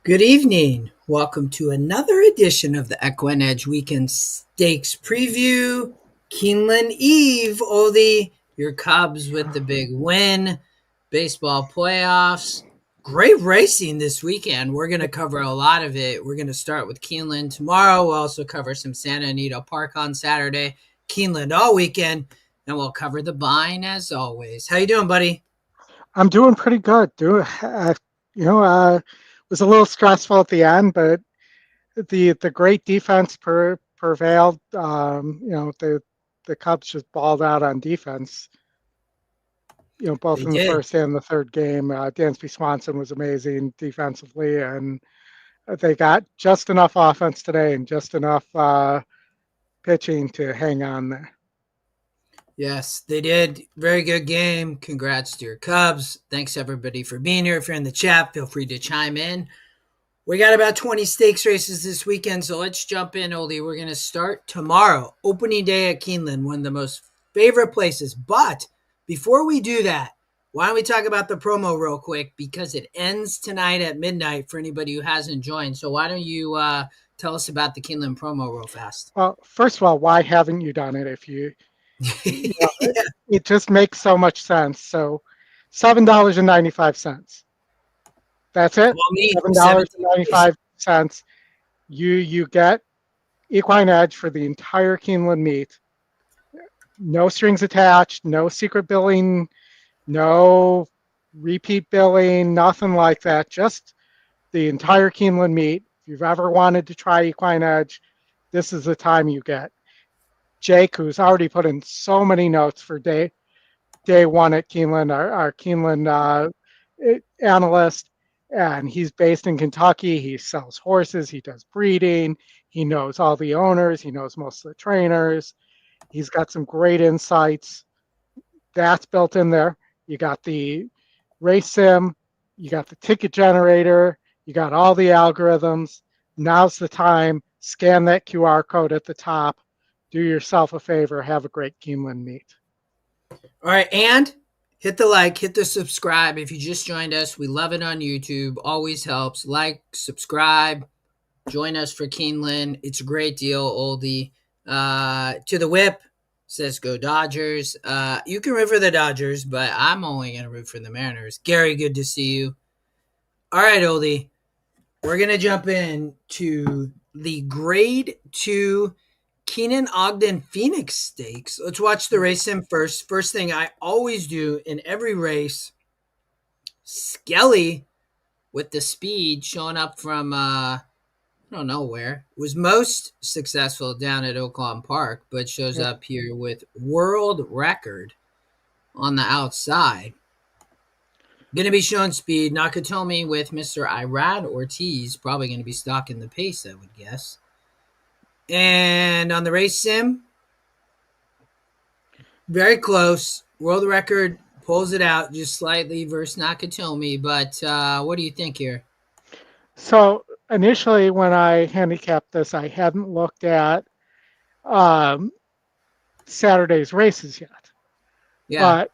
Good evening. Welcome to another edition of the Equine Edge Weekend Stakes Preview. Keeneland Eve, Oldie, your Cubs with the big win. Baseball playoffs. Great racing this weekend. We're going to cover a lot of it. We're going to start with Keeneland tomorrow. We'll also cover some Santa Anita Park on Saturday. Keeneland all weekend. And we'll cover the Bine as always. How you doing, buddy? I'm doing pretty good. Was a little stressful at the end, but the great defense prevailed. The Cubs just balled out on defense. Both They in the did. first and the third game. Dansby Swanson was amazing defensively, and they got just enough offense today and just enough pitching to hang on there. Yes, they did. Very good game. Congrats to your Cubs. Thanks everybody for being here. If you're in the chat, feel free to chime in. We got about 20 stakes races this weekend, so let's jump in, Oldie. We're going to start tomorrow, opening day at Keeneland, one of the most favorite places. But before we do that, why don't we talk about the promo real quick, because it ends tonight at midnight for anybody who hasn't joined. So why don't you tell us about the Keeneland promo real fast? Well, first of all, why haven't you done it? You know, Yeah. it just makes so much sense. So, $7.95. That's it. Well, me, Seven dollars and 17. 95 cents. You get Equine Edge for the entire Keeneland meet. No strings attached, no secret billing, no repeat billing, nothing like that. Just the entire Keeneland meet. If you've ever wanted to try Equine Edge, this is the time you get. Jake, who's already put in so many notes for day one at Keeneland, our Keeneland analyst, and he's based in Kentucky. He sells horses, he does breeding, he knows all the owners, he knows most of the trainers. He's got some great insights. That's built in there. You got the race sim, you got the ticket generator, you got all the algorithms. Now's the time. Scan that QR code at the top. Do yourself a favor. Have a great Keeneland meet. All right, and hit the like, hit the subscribe. If you just joined us, we love it on YouTube. Always helps. Like, subscribe, join us for Keeneland. It's a great deal, oldie. To the whip says go Dodgers. You can root for the Dodgers, but I'm only going to root for the Mariners. Gary, good to see you. All right, oldie. We're going to jump in to the grade 2 Keenan Ogden Phoenix Stakes. Let's watch the race sim first. First thing I always do in every race, Skelly with the speed showing up from I don't know where. Was most successful down at Oakland Park, but shows Yep. up here with world record on the outside. Going to be showing speed. Nakatomi with Mr. Irad Ortiz. Probably going to be stalking the pace, I would guess. And on the race sim, very close. World record pulls it out just slightly versus Nakatomi. But what do you think here? So initially, when I handicapped this, I hadn't looked at um, Saturday's races yet. Yeah.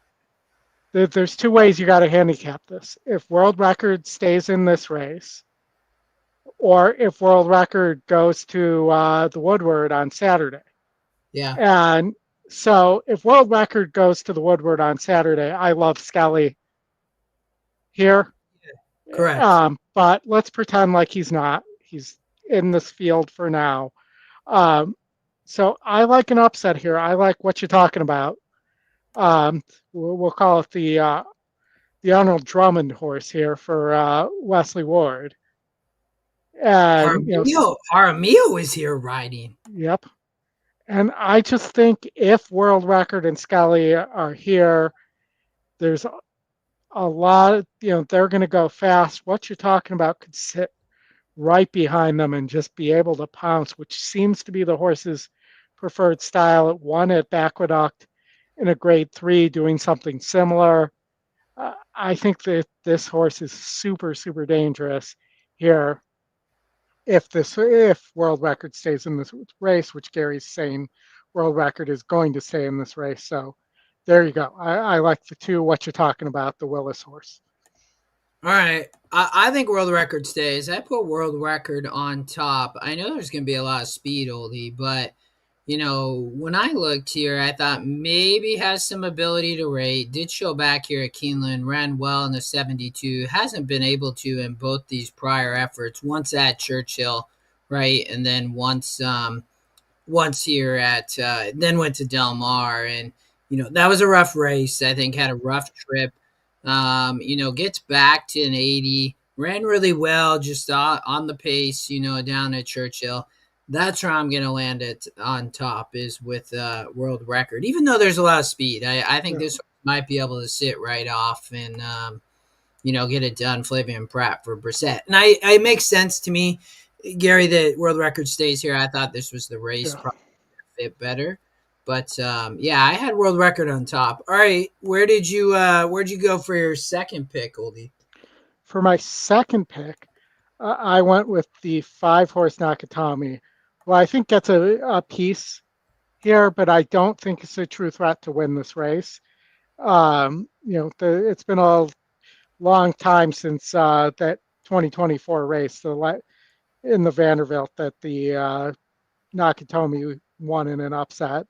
But there's two ways you got to handicap this. If world record stays in this race, or if world record goes to the Woodward on Saturday. Yeah. And so if world record goes to the Woodward on Saturday, I love Skelly here. Correct. But let's pretend like he's not. He's in this field for now. Um, so I like an upset here. I like what you're talking about. We'll call it the Arnold Drummond horse here for Wesley Ward. And Jaramillo is here riding. Yep. And I just think if World Record and Scully are here, there's a lot of, they're going to go fast. What you're talking about could sit right behind them and just be able to pounce, which seems to be the horse's preferred style. It won at Aqueduct in a grade 3, doing something similar. I think that this horse is super, super dangerous here. If world record stays in this race, which Gary's saying world record is going to stay in this race. So there you go. I like the two, what you're talking about, the Willis horse. All right. I think world record stays. I put world record on top. I know there's going to be a lot of speed, oldie, but when I looked here, I thought maybe has some ability to rate. Did show back here at Keeneland, ran well in the 72. Hasn't been able to in both these prior efforts. Once at Churchill, right, and then once here at then went to Del Mar, and that was a rough race. I think had a rough trip. Gets back to an 80, ran really well just on the pace, down at Churchill. That's where I'm going to land it on top is with world record. Even though there's a lot of speed, I think Yeah, this might be able to sit right off and get it done. Flavian Pratt for Brissett, and it makes sense to me, Gary, that world record stays here. I thought this was the race yeah. probably fit better. But yeah, I had world record on top. All right, where'd you go for your second pick, Oldie? For my second pick, I went with the 5 horse Nakatomi. Well, I think gets a piece here, but I don't think it's a true threat to win this race. It's been a long time since that 2024 race, in the Vanderbilt that the Nakatomi won in an upset.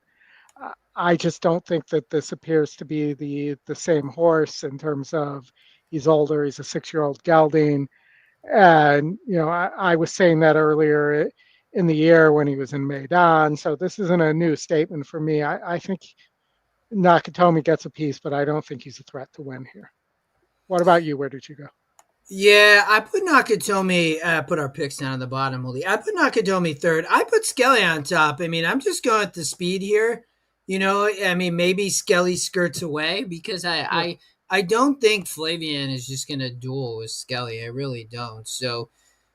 I just don't think that this appears to be the same horse in terms of he's older, he's a 6-year-old gelding. And, I was saying that earlier in the year when he was in Maidan. So this isn't a new statement for me. I think Nakatomi gets a piece, but I don't think he's a threat to win here. What about you? Where did you go? Yeah, I put Nakatomi. Put our picks down at the bottom, Oldie. I put Nakatomi third. I put Skelly on top. I mean, I'm just going at the speed here. I mean, maybe Skelly skirts away because Yeah, I don't think Flavian is just going to duel with Skelly. I really don't. So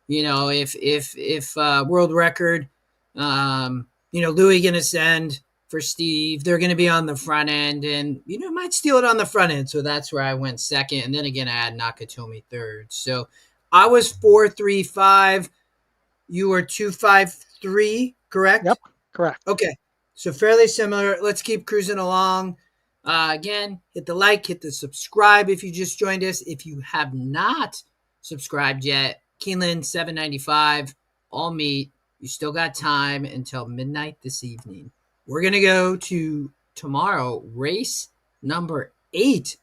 if world record, Louis gonna send for Steve, they're gonna be on the front end, and might steal it on the front end. So that's where I went second, and then again I had Nakatomi third. So I was 4-3-5. You were 2-5-3, yep, correct? correct. Okay, so fairly similar. Let's keep cruising along. Again, hit the like, hit the subscribe if you just joined us. If you have not subscribed yet, Keeneland 795, all meat. You still got time until midnight this evening. We're going to go to tomorrow, race number 8,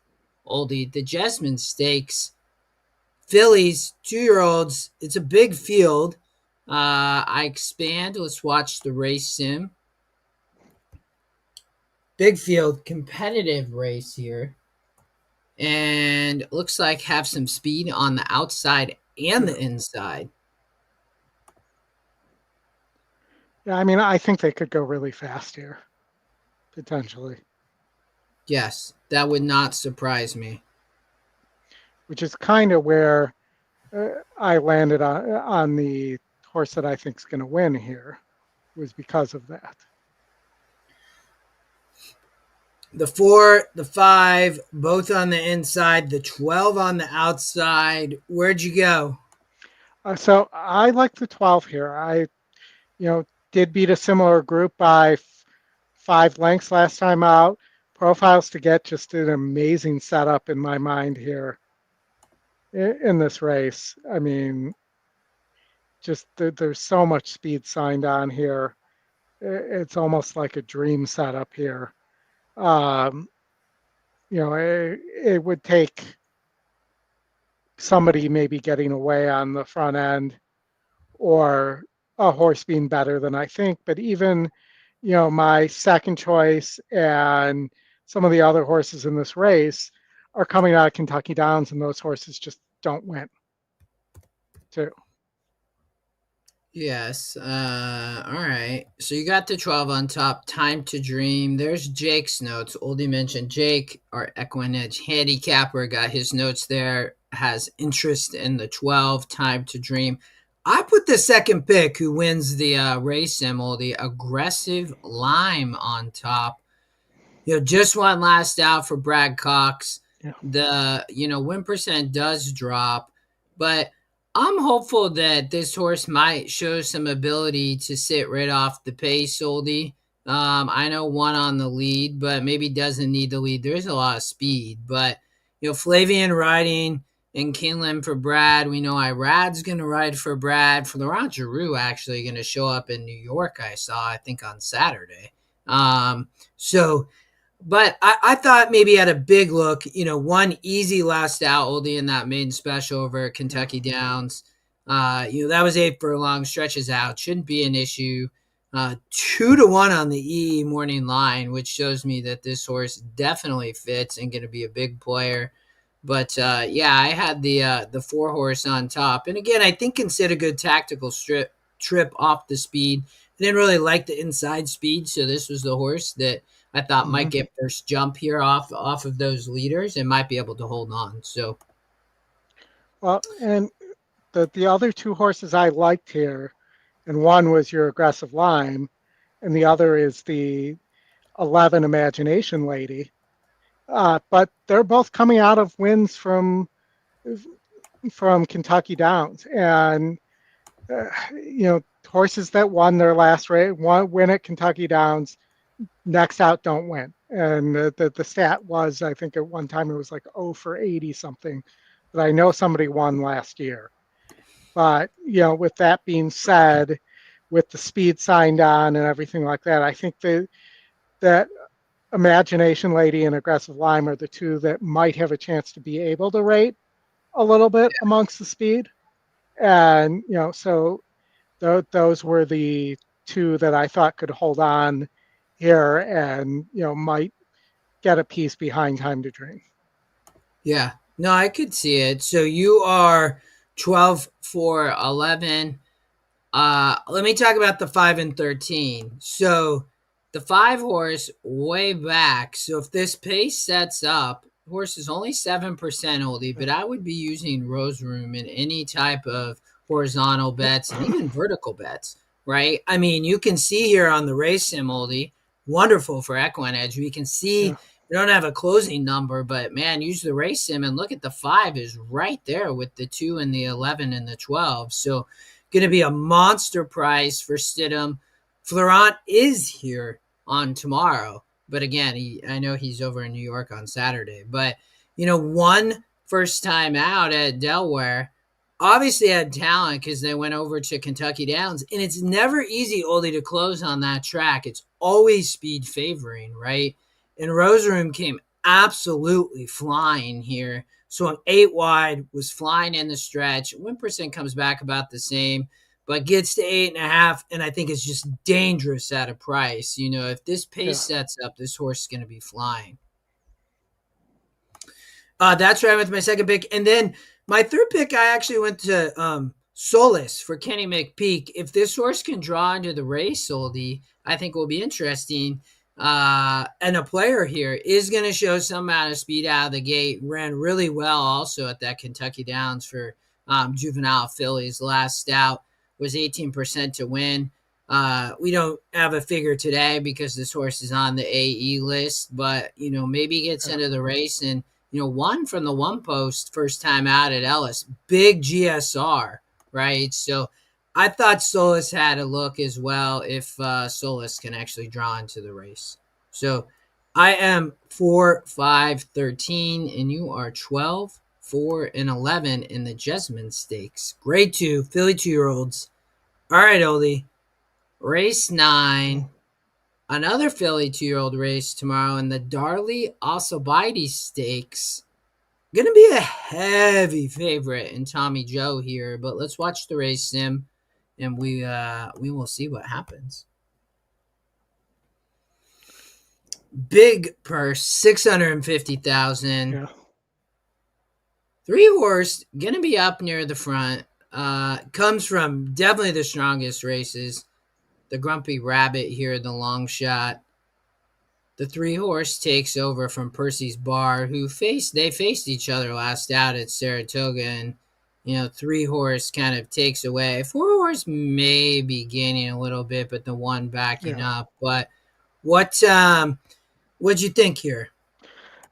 Oldie, the Jessamine Stakes. Fillies, 2-year-olds. It's a big field. I expand. Let's watch the race sim. Big field, competitive race here. And looks like have some speed on the outside and Yeah. the inside. Yeah, I mean, I think they could go really fast here, potentially, Yes, that would not surprise me. which is kind of where I landed on the horse that I think is going to win here, was because of that. The 4, the 5, both on the inside, the 12 on the outside. Where'd you go? So I like the 12 here. Did beat a similar group by 5 lengths last time out. Profiles to get just an amazing setup in my mind here in this race. I mean, just there's so much speed signed on here. It's almost like a dream setup here. Um, it would take somebody maybe getting away on the front end or a horse being better than I think. But even, my second choice and some of the other horses in this race are coming out of Kentucky Downs, and those horses just don't win, too. Yes. All right. So you got the 12 on top. Time to dream. There's Jake's notes. Oldie mentioned Jake, our Equinedge handicapper, got his notes there. Has interest in the 12. Time to dream. I put the second pick, who wins the race sim, the aggressive lime on top. Just one last out for Brad Cox. Yeah. The win percent does drop, but I'm hopeful that this horse might show some ability to sit right off the pace, Oldie. I know one on the lead, but maybe doesn't need the lead. There's a lot of speed, but Flavian riding in Keeneland for Brad. We know Irad's going to ride for Brad. For Laurent Giroux actually going to show up in New York, I think on Saturday. So but I thought maybe at a big look, one easy last out oldie in that main special over at Yeah. Kentucky Downs. That was 8 furlong, stretches out, shouldn't be an issue. 2-1 on the EE morning line, which shows me that this horse definitely fits and going to be a big player. But yeah, I had the 4 horse on top, and again, I think consider good tactical trip off the speed. I didn't really like the inside speed, so this was the horse that I thought might Hmm. get first jump here off of those leaders and might be able to hold on. So Well, and the other two horses I liked here, and one was your aggressive lime, and the other is the 11 Imagination Lady. But they're both coming out of wins from Kentucky Downs, and horses that won their last race, win at Kentucky Downs, next out don't win. And the stat was, I think at one time it was like 0 for 80 something, but I know somebody won last year. But with that being said, with the speed signed on and everything like that, I think that Imagination Lady and Aggressive Lime are the two that might have a chance to be able to rate a little bit amongst the speed. And so those were the two that I thought could hold on here and might get a piece behind Time to Dream. yeah, no, I could see it. So you are 12 for 11. Let me talk about the 5 and 13. So the 5 horse way back. So if this pace sets up, horse is only 7% oldie, but I would be using Rose Room in any type of horizontal bets and even vertical bets, right? I mean, you can see here on the race sim oldie, wonderful for Equine Edge. We can Yeah, see you don't have a closing number, but man, use the race sim and look at the 5 is right there with the 2 and the 11 and the 12. So going to be a monster price for Stidham. Florent is here on tomorrow, but again, I know he's over in New York on Saturday. But one first time out at Delaware, obviously had talent because they went over to Kentucky Downs, and it's never easy, Oldie, to close on that track. It's always speed favoring, right? And Rose Room came absolutely flying here. So I'm 8 wide, was flying in the stretch. Win percent comes back about the same, but gets to 8.5, and I think it's just dangerous at a price. If this pace yeah, sets up, this horse is going to be flying. That's right with my second pick. And then my third pick, I actually went to Solace for Kenny McPeak. If this horse can draw into the race, Oldie, I think will be interesting. And a player here is going to show some amount of speed out of the gate. Ran really well also at that Kentucky Downs for juvenile fillies. Last out was 18% to win. We don't have a figure today because this horse is on the AE list, but maybe he gets yeah. into the race and won from the one post first time out at Ellis. Big GSR, right? So I thought Solus had a look as well if Solus can actually draw into the race. So I am 4, 5, 13, and you are 12, 4, and 11 in the Jessamine Stakes. Grade 2, Philly 2-year-olds. All right, Oldie. Race 9. Another Philly 2-year-old race tomorrow in the Darley Alcibiades Stakes. Going to be a heavy favorite in Tommy Joe here, but let's watch the race sim, and we will see what happens. Big purse, 650,000. Yeah. 3 horse going to be up near the front. Comes from definitely the strongest races. The Grumpy Rabbit here, the long shot. The 3 horse takes over from Percy's Bar, who faced each other last out at Saratoga, and 3 horse kind of takes away. 4 horse may be gaining a little bit, but the one backing Yeah. up. But what'd you think here?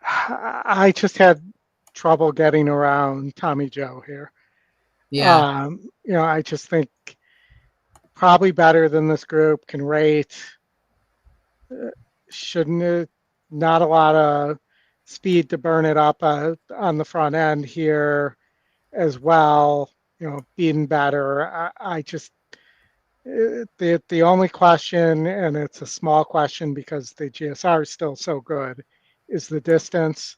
I just had trouble getting around Tommy Joe here. Yeah, I just think probably better than this group, can rate. Shouldn't it, not a lot of speed to burn it up on the front end here. as well, being better. I just the only question, and it's a small question because the GSR is still so good, is the distance.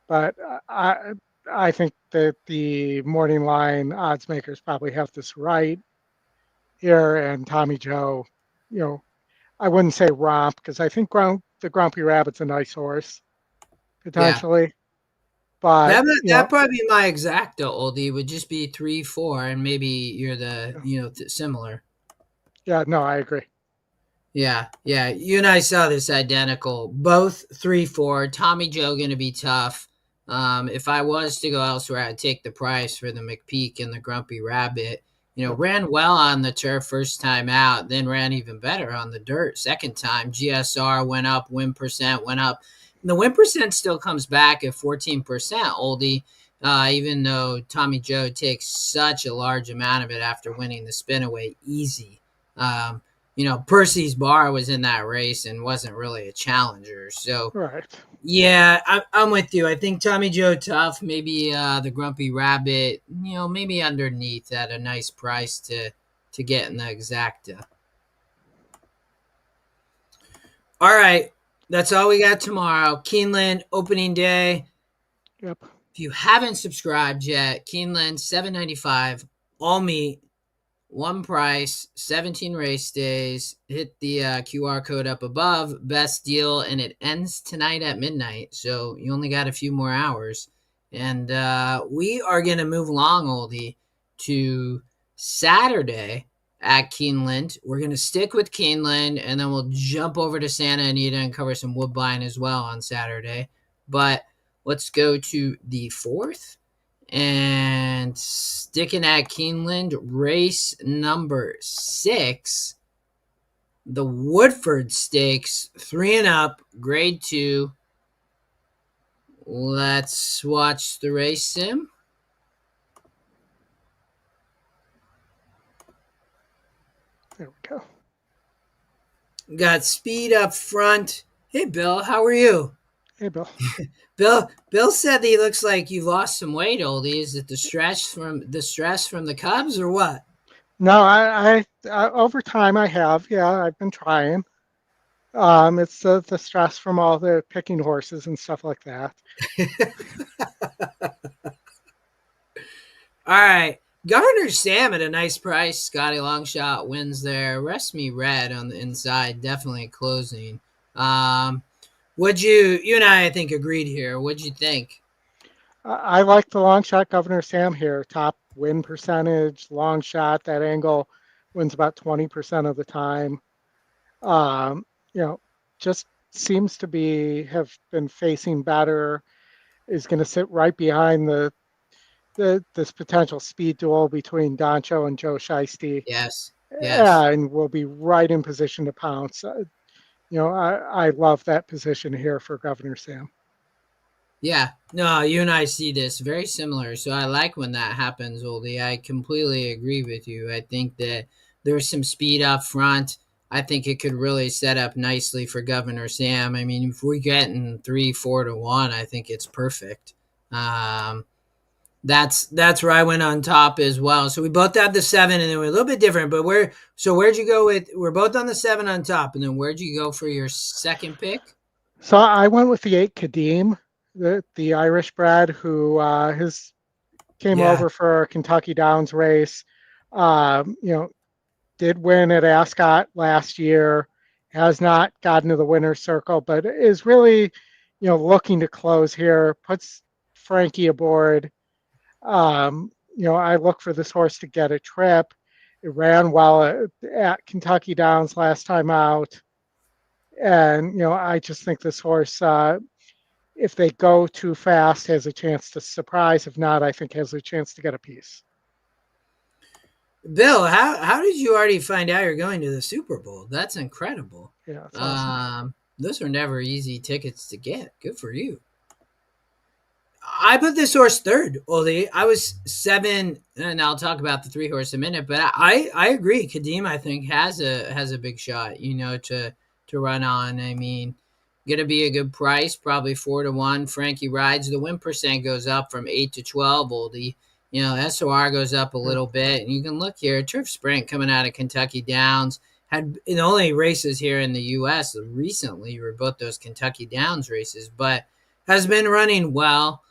But I think that the morning line odds makers probably have this right here, and Tommy Joe, you know, I wouldn't say romp because I think the Grumpy Rabbit's a nice horse Yeah. potentially, but That probably be my exacta, oldie. Would just be 3-4, and maybe you're the similar. yeah, no, I agree. Yeah, yeah. You and I saw this identical. Both 3-4. Tommy Joe gonna be tough. If I was to go elsewhere, I'd take the price for the McPeak and the Grumpy Rabbit. Yep. Ran well on the turf first time out, then ran even better on the dirt second time. GSR went up, win percent went up. And the win percent still comes back at 14%, oldie. Even though Tommy Joe takes such a large amount of it after winning the spinaway easy. Percy's Bar was in that race and wasn't really a challenger. So, Right. yeah, I'm with you. I think Tommy Joe tough, maybe the Grumpy Rabbit, maybe underneath at a nice price to get in the exacta. All right, that's all we got tomorrow. Keeneland opening day. Yep. If you haven't subscribed yet, Keeneland $7.95 all meat. One price, 17 race days. Hit the QR code up above. Best deal, and it ends tonight at midnight. So you only got a few more hours. And we are going to move along, oldie, to Saturday at Keeneland. We're going to stick with Keeneland, and then we'll jump over to Santa Anita and cover some Woodbine as well on Saturday. But let's go to the 4th. And sticking at Keeneland, race number 6, the Woodford Stakes, 3 and up, grade 2. Let's watch the race sim. There we go. Got speed up front. Hey, Bill, how are you? Hey, Bill. Bill said that he looks like you've lost some weight, oldie. Is it the stress from the Cubs or what? No, I over time I have. Yeah, I've been trying. It's the stress from all the picking horses and stuff like that. All right. Governor Sam at a nice price. Scotty Longshot wins there. Rest Me Red on the inside. Definitely closing. You and I think, agreed here. What'd you think? I like the long shot Governor Sam here. Top win percentage, long shot. That angle wins about 20% of the time. Um, just seems to have been facing better. Is going to sit right behind this potential speed duel between Doncho and Joe Shiesty. Yes. Yes. And will be right in position to pounce. I love that position here for Governor Sam. Yeah. No, you and I see this very similar. So I like when that happens, Oldie. I completely agree with you. I think that there's some speed up front. I think it could really set up nicely for Governor Sam. I mean, if we're getting 3-4 to 1, I think it's perfect. That's where I went on top as well. So we both had the 7, and then we're a little bit different. But where'd you go with? We're both on the 7 on top, and then where'd you go for your second pick? So I went with the 8 Kadeem, the Irish bred who came over for a Kentucky Downs race. Did win at Ascot last year. Has not gotten to the winner's circle, but is really, looking to close here. Puts Frankie aboard. I look for this horse to get a trip. It ran well at Kentucky Downs last time out. And, I just think this horse, if they go too fast, has a chance to surprise. If not, I think has a chance to get a piece. Bill, how did you already find out you're going to the Super Bowl? That's incredible. Yeah, that's awesome. Those are never easy tickets to get. Good for you. I put this horse third, Oldie. I was 7, and I'll talk about the 3 horse in a minute. But I agree. Kadeem, I think, has a big shot. To run on. I mean, gonna be a good price, probably 4 to 1. Frankie rides. The win percent goes up from 8 to 12, Oldie. SOR goes up a little bit, and you can look here. Turf Sprint coming out of Kentucky Downs had the only races here in the U.S. recently were both those Kentucky Downs races, but has been running well.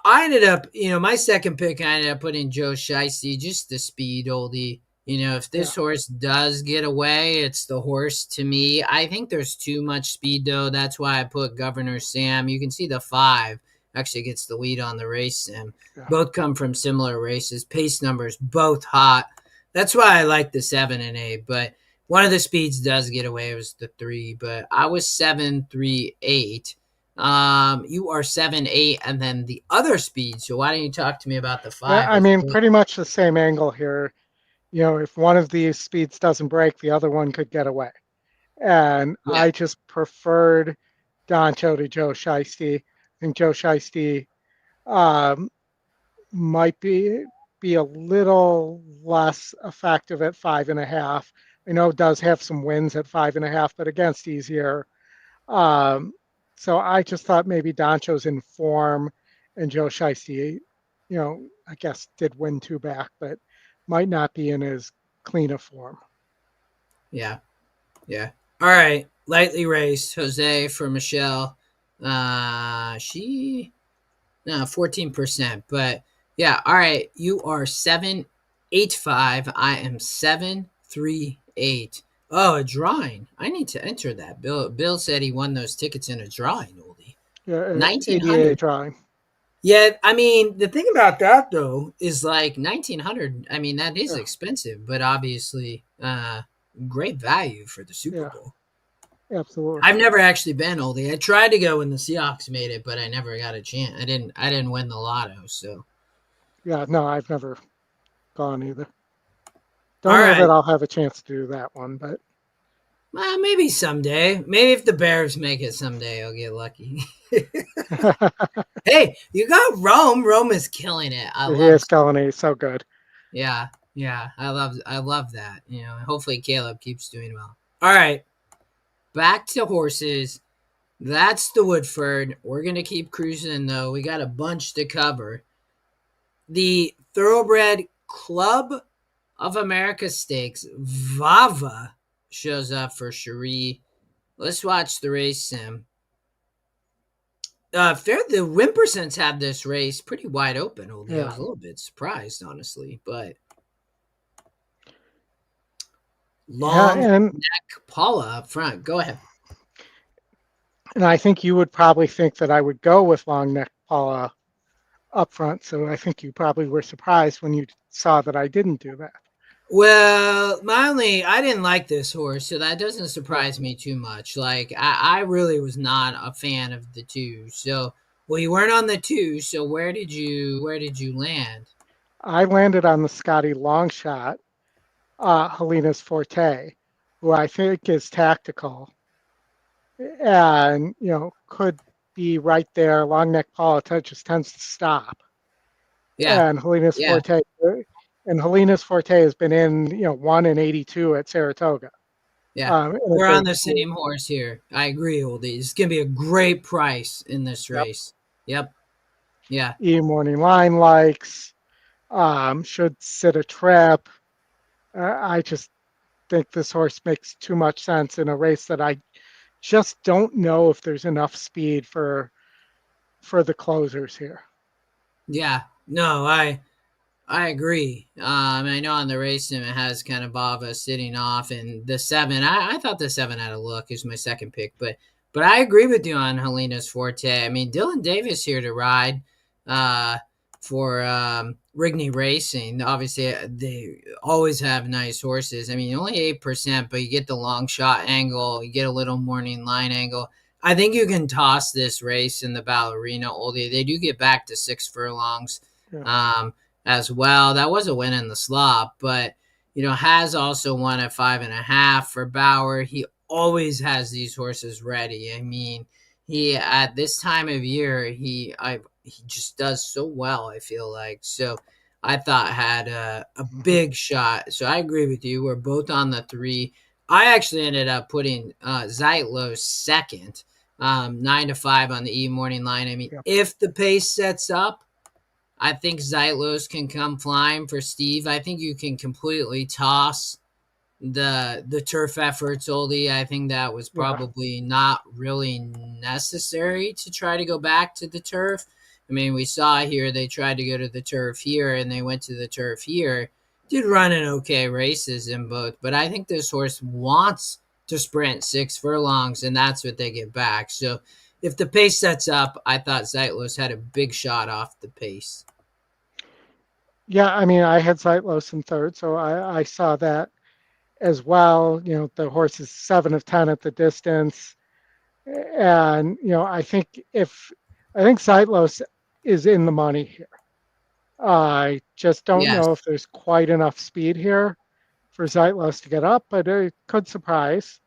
I ended up, my second pick, I ended up putting Joe Shiesty, just the speed oldie. If Yeah. this horse does get away, it's the horse to me. I think there's too much speed, though. That's why I put Governor Sam. You can see the 5 actually gets the lead on the race sim. Yeah. Both come from similar races. Pace numbers, both hot. That's why I like the 7 and 8. But one of the speeds does get away. It was the 3. But I was 7, 3, 8. You are 7, 8, and then the other speed. So why don't you talk to me about the 5? I mean, pretty much the same angle here. If one of these speeds doesn't break, the other one could get away. And Yeah, I just preferred Doncho to Joe Shiesty. I think Joe Shiesty um, might be a little less effective at 5.5. I know it does have some wins at 5.5, but against easier. Um, so I just thought maybe Doncho's in form and Joe Shiesty, I guess did win 2 back, but might not be in as clean a form. yeah, yeah. All right, lightly raced Jose for Michelle. She no 14%, but yeah. All right, you are 7, 8, 5. I am 7, 3, 8. Oh, a drawing. I need to enter that. Bill said he won those tickets in a drawing, oldie. Yeah, 1900. ADA drawing. Yeah, I mean, the thing about that though is like 1900. I mean, that is Yeah, expensive, but obviously, great value for the Super yeah, Bowl. absolutely. I've never actually been oldie. I tried to go when the Seahawks made it, but I never got a chance. I didn't win the lotto. So, Yeah, no, I've never gone either. all Don't know right. that I'll have a chance to do that one, but Well, maybe someday. Maybe if the Bears make it someday, I'll get lucky. Hey, you got Rome. Rome is killing it. I he love. is Colony, so good. Yeah, yeah. I love that. Hopefully Caleb keeps doing well. All right. Back to horses. That's the Woodford. We're going to keep cruising, though. We got a bunch to cover. The Thoroughbred Club of America Stakes. Vava shows up for Cherie. Let's watch the race sim. The Wimpersons had this race pretty wide open. Only I Yeah. was a little bit surprised, honestly. But Yeah, long neck Paula up front. Go ahead. and I think you would probably think that I would go with long neck Paula up front. So I think you probably were surprised when you saw that I didn't do that. Well, I didn't like this horse, so that doesn't Yeah. surprise me too much. Like, I really was not a fan of the 2. So, well, you weren't on the 2. So where did you land? I landed on the Scotty Longshot, Helena's Forte, who I think is tactical and, could be right there. Long neck Paula just tends to stop. Yeah, And Helena's yeah, Forte, has been in, 1 and 82 at Saratoga. yeah. In a We're on great the speed. same horse here. I agree, oldie. It's gonna be a great price in this Yep. race. Yep. Yeah. E Morning Line likes, should sit a trip. I just think this horse makes too much sense in a race that I just don't know if there's enough speed for the closers here. Yeah. No, I agree. I know on the race sim it has kind of Bava sitting off, and the 7. I thought the 7 had a look. Is my second pick, but I agree with you on Helena's Forte. I mean, Dylan Davis here to ride uh, for Rigney Racing. Obviously, they always have nice horses. I mean, only 8%, but you get the long shot angle. You get a little morning line angle. I think you can toss this race in the Ballerina Oldie. They do get back to 6 furlongs. Yeah. As well. That was a win in the slop, but has also won at 5.5 for Bauer. He always has these horses ready. I mean, he at this time of year, he just does so well. I feel like so. I thought had a big shot. So I agree with you. We're both on the 3. I actually ended up putting Zeitlo second, 9 to 5 on the E morning line. I mean, Yep. if the pace sets up, I think Zytlos can come flying for Steve. I think you can completely toss the turf efforts, Oldie. I think that was Yeah. probably not really necessary to try to go back to the turf. I mean, we saw here they tried to go to the turf here and they went to the turf here. Did run an okay races in both, but I think this horse wants to sprint 6 furlongs, and that's what they get back. So if the pace sets up, I thought Zeitlos had a big shot off the pace. Yeah, I mean, I had Zeitlos in third, so I saw that as well. The horse is 7 of 10 at the distance. And, I think Zeitlos is in the money here. I just don't Yes. know if there's quite enough speed here for Zeitlos to get up, but it could surprise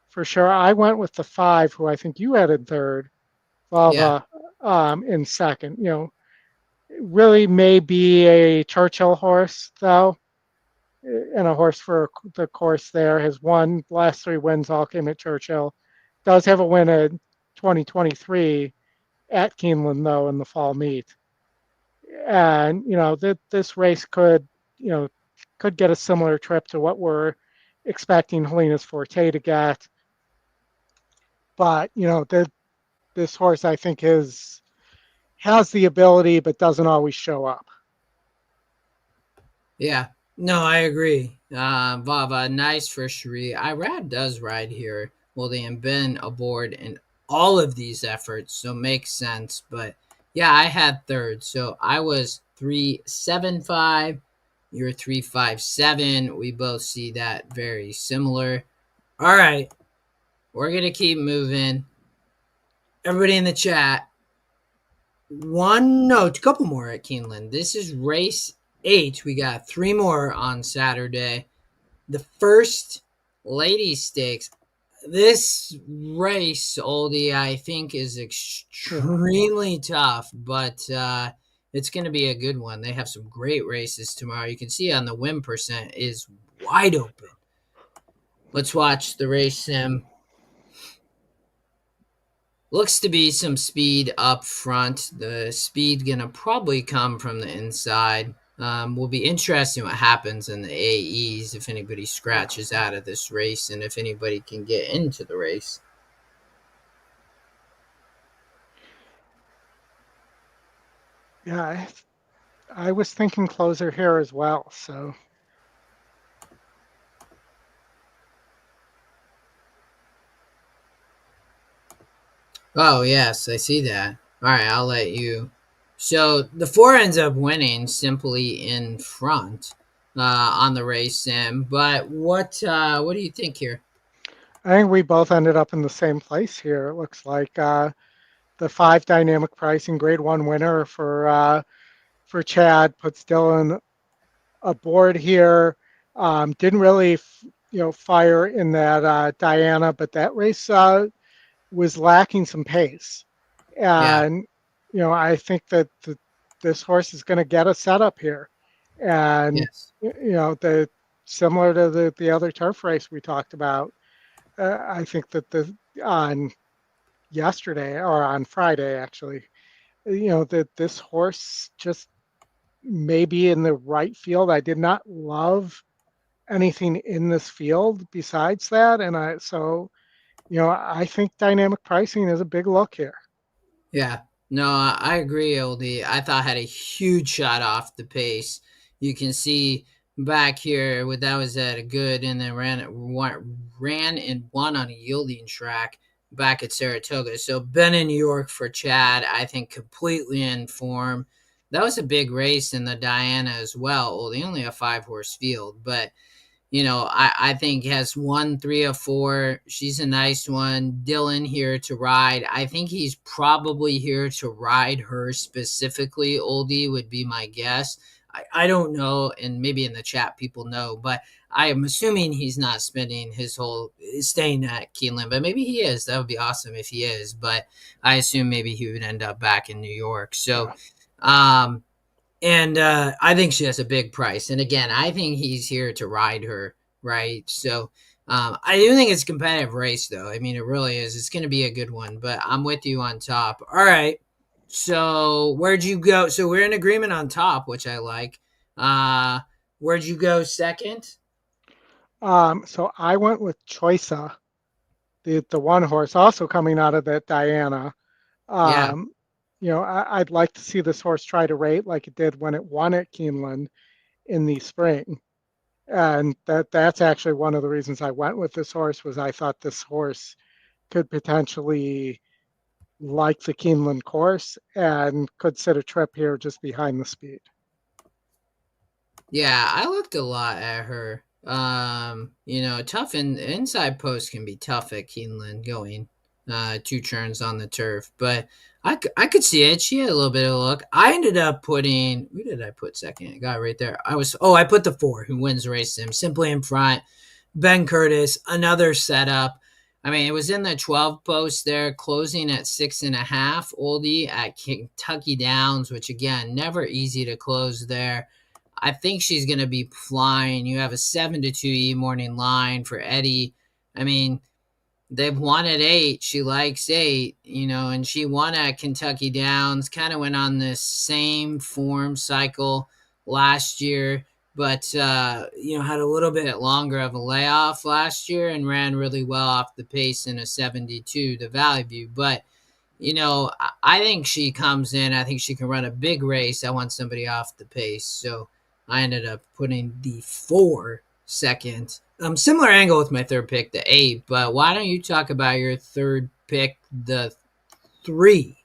for sure. I went with the 5, who I think you had in third, Yeah. Lava in second. Really may be a Churchill horse, though, and a horse for the course there. Has won, last 3 wins all came at Churchill. Does have a win in 2023 at Keeneland, though, in the fall meet. And, that this race could get a similar trip to what we're expecting Helena's Forte to get. But, this horse, I think, has the ability, but doesn't always show up. Yeah. No, I agree. Vava, nice for Cherie. Irad does ride here. Well, they have been aboard in all of these efforts, so makes sense. But yeah, I had third. So I was 375. You're 357. We both see that very similar. All right. We're going to keep moving. Everybody in the chat, a couple more at Keeneland. This is race 8. We got 3 more on Saturday. The first ladies stakes. This race, Oldie, I think is extremely tough, but it's going to be a good one. They have some great races tomorrow. You can see on the win percent is wide open. Let's watch the race sim. Looks to be some speed up front. The speed gonna probably come from the inside. Will be interesting what happens in the AEs if anybody scratches out of this race and if anybody can get into the race. Yeah, I was thinking closer here as well. So Oh yes, I see that. All right, I'll let you. So the 4 ends up winning simply in front on the race sim. But what do you think here? I think we both ended up in the same place here. It looks like the 5 dynamic pricing grade 1 winner for Chad puts Dylan aboard here. Didn't really, fire in that Diana, but that race was lacking some pace. Yeah. And, I think that this horse is going to get a setup here. And, Yes. the similar to the other turf race we talked about, I think that on yesterday or on Friday, actually, that this horse just may be in the right field. I did not love anything in this field besides that. And I think dynamic pricing is a big look here. Yeah. No, I agree, LD. I thought had a huge shot off the pace. You can see back here with that was at a good and then ran and won on a yielding track back at Saratoga. So been in New York for Chad, I think completely in form. That was a big race in the Diana as well. Well, they only have 5 horse field, but I think has 1 3 of 4. She's a nice one. Dylan here to ride. I think he's probably here to ride her specifically. Oldie would be my guess. I don't know, and maybe in the chat people know, but I am assuming he's not spending his whole staying at Keeneland, but maybe he is. That would be awesome if he is. But I assume maybe he would end up back in New York. So, Yeah. um, and I think she has a big price. And again, I think he's here to ride her, right? So I do think it's a competitive race, though. I mean, it really is. It's going to be a good one, but I'm with you on top. All right. So where'd you go? So we're in agreement on top, which I like. Uh, where'd you go second? So I went with Choica, the one horse also coming out of that Diana. Yeah. Um, I'd like to see this horse try to rate like it did when it won at Keeneland in the spring. And that's actually one of the reasons I went with this horse was I thought this horse could potentially like the Keeneland course and could sit a trip here just behind the speed. Yeah, I looked a lot at her. Tough inside post can be tough at Keeneland going two turns on the turf, but I could see it. She had a little bit of a look. I ended up putting who did I put second? I got it right there. I put the 4 who wins the race sim simply in front. Ben Curtis, another setup. I mean, it was in the 12 post there, closing at 6.5. Oldie at Kentucky Downs, which again, never easy to close there. I think she's going to be flying. You have a 7-2 morning line for Eddie. I mean, they've won at 8. She likes 8, and she won at Kentucky Downs. Kind of went on this same form cycle last year, but, had a little bit longer of a layoff last year and ran really well off the pace in a 72, the Valley View. But, I think she comes in. I think she can run a big race. I want somebody off the pace. So I ended up putting the 4 second. Similar angle with my third pick, the 8. But why don't you talk about your third pick, the 3?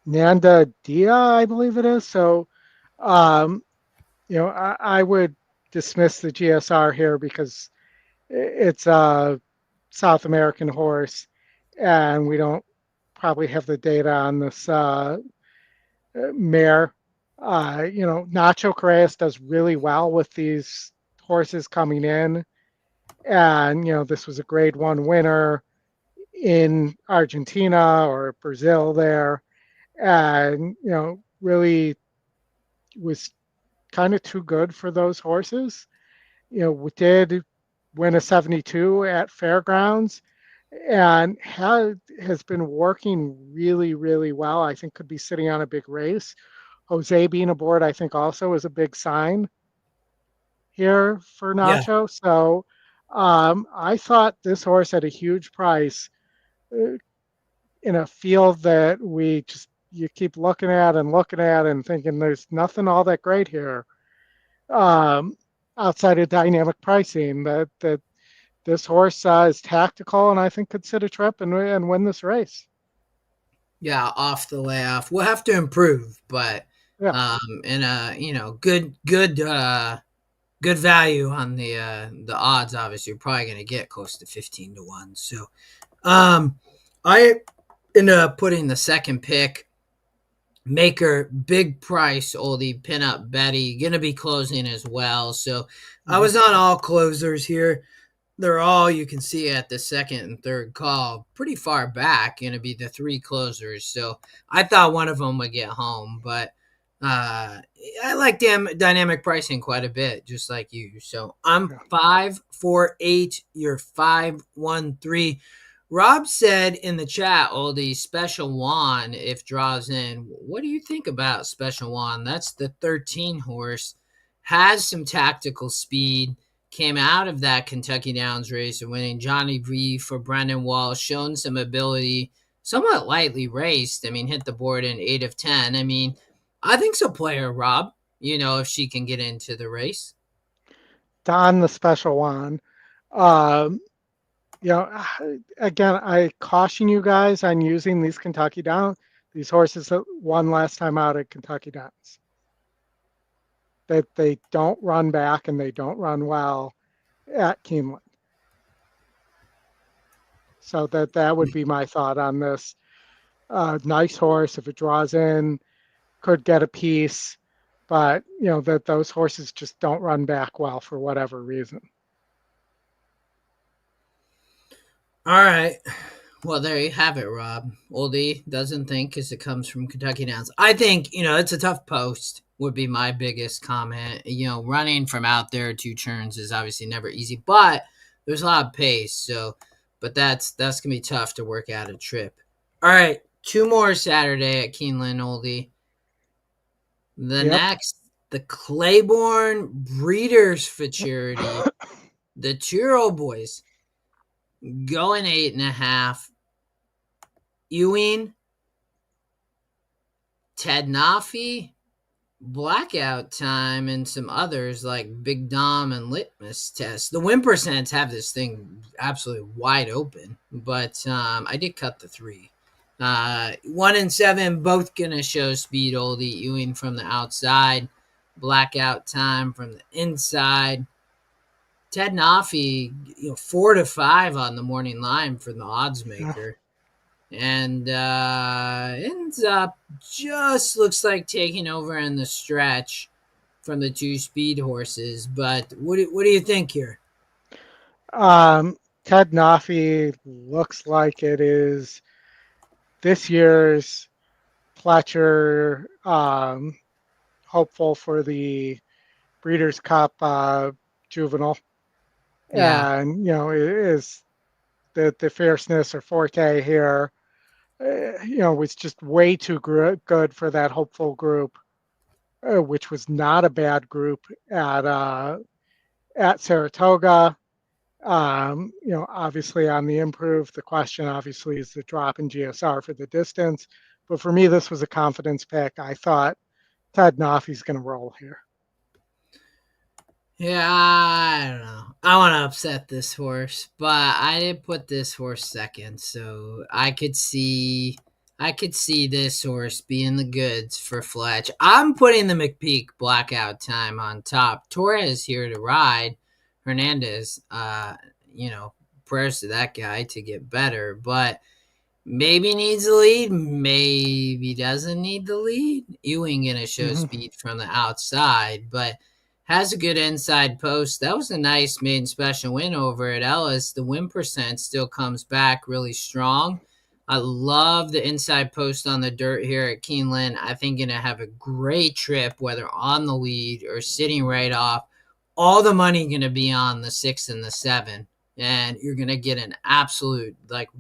Nanda Dia, I believe it is. So, um, I would dismiss the GSR here because it's a South American horse, and we don't probably have the data on this mare. Nacho Correas does really well with these horses coming in, and this was a Grade 1 winner in Argentina or Brazil there, and really was kind of too good for those horses. We did win a 72 at Fairgrounds and has been working really, really well. I think could be sitting on a big race. Jose being aboard, I think, also is a big sign here for Yeah. Nacho. So I thought this horse had a huge price uh, in a field that you keep looking at and thinking there's nothing all that great here um, outside of dynamic pricing. That this horse is tactical and I think could sit a trip and win this race. Yeah, off the layoff. We'll have to improve, but Yeah, in a good value on the odds. Obviously, you're probably going to get close to 15-1. So, I ended up putting the second pick. Maker, big price, oldie, pinup Betty, gonna be closing as well. So I mm-hmm. was on all closers here. They're all you can see at the second and third call, pretty far back. Gonna be the 3 closers. So I thought one of them would get home, but I like dynamic pricing quite a bit, just like you. So I'm Yeah. 5-4-8. You're 5-1-3. Rob said in the chat, the Special Juan, if draws in. What do you think about Special Juan? That's the 13 horse. Has some tactical speed. Came out of that Kentucky Downs race and winning Johnny V for Brendan Walsh. Shown some ability. Somewhat lightly raced. I mean, hit the board in 8 of 10. I mean, I think so, player Rob. If she can get into the race. Don the special one. Um, Again, I caution you guys on using these Kentucky Downs, these horses that won last time out at Kentucky Downs. That they don't run back and they don't run well at Keeneland. So that would be my thought on this. Nice horse if it draws in, could get a piece, but that those horses just don't run back well for whatever reason. All right. Well, there you have it, Rob. Oldie doesn't think because it comes from Kentucky Downs. I think, it's a tough post, would be my biggest comment. Running from out there 2 turns is obviously never easy, but there's a lot of pace. So, but that's going to be tough to work out a trip. All right. 2 more Saturday at Keeneland, oldie. The Yep. next, the Claiborne Breeders' Futurity. The 2-year-old boys going 8.5. Ewing, Ted Naffy, Blackout Time, and some others like Big Dom and Litmus Test. The win percents have this thing absolutely wide open, but I did cut the 3. 1 and 7, both gonna show speed. Oldie Ewing from the outside, Blackout Time from the inside. Ted Naffy, 4 to 5 on the morning line for the odds Yeah. maker, and ends up just looks like taking over in the stretch from the 2 speed horses. But what do you think here? Ted Naffy looks like it is this year's Fletcher, hopeful for the Breeders' Cup juvenile. Yeah, And, is the fierceness or forte here, was just way too good for that hopeful group, which was not a bad group at Saratoga. Obviously on the improve. The question obviously is the drop in GSR for the distance. But for me, this was a confidence pick. I thought Ted Naffy's going to roll here. yeah, I don't know. I want to upset this horse, but I did put this horse second, so I could see this horse being the goods for Fletch. I'm putting the McPeak Blackout Time on top. Torres here to ride. Hernandez, prayers to that guy to get better, but maybe needs the lead, maybe doesn't need the lead. Ewing gonna show Mm-hmm. speed from the outside, but has a good inside post. That was a nice maiden special win over at Ellis. The win percent still comes back really strong. I love the inside post on the dirt here at Keeneland. I think gonna have a great trip, whether on the lead or sitting right off. All the money gonna be on the 6 and the 7, and you're gonna get an absolute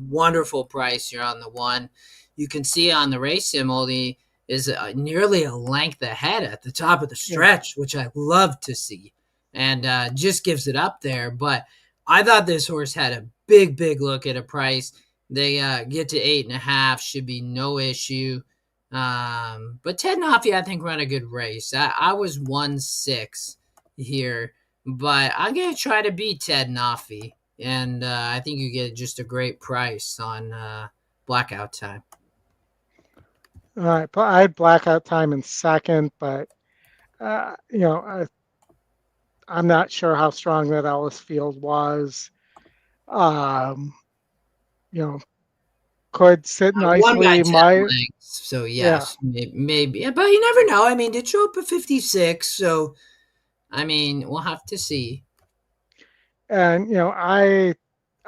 wonderful price here on the 1. You can see on the race sim, Oldie is nearly a length ahead at the top of the Yeah. stretch, which I love to see, and just gives it up there. But I thought this horse had a big look at a price. They get to 8.5, should be no issue. But Ted Naffy, I think, ran a good race. I was 1-6 here, but I'm gonna try to beat Ted Naffy, and I think you get just a great price on Blackout Time. All right, but I had Blackout Time in second, but I'm not sure how strong that Ellis field was. Um, you know, could sit Won by nicely. 10 My lengths, so Yeah, yes, maybe, but you never know. I mean, it showed up at 56, so I mean, we'll have to see. and I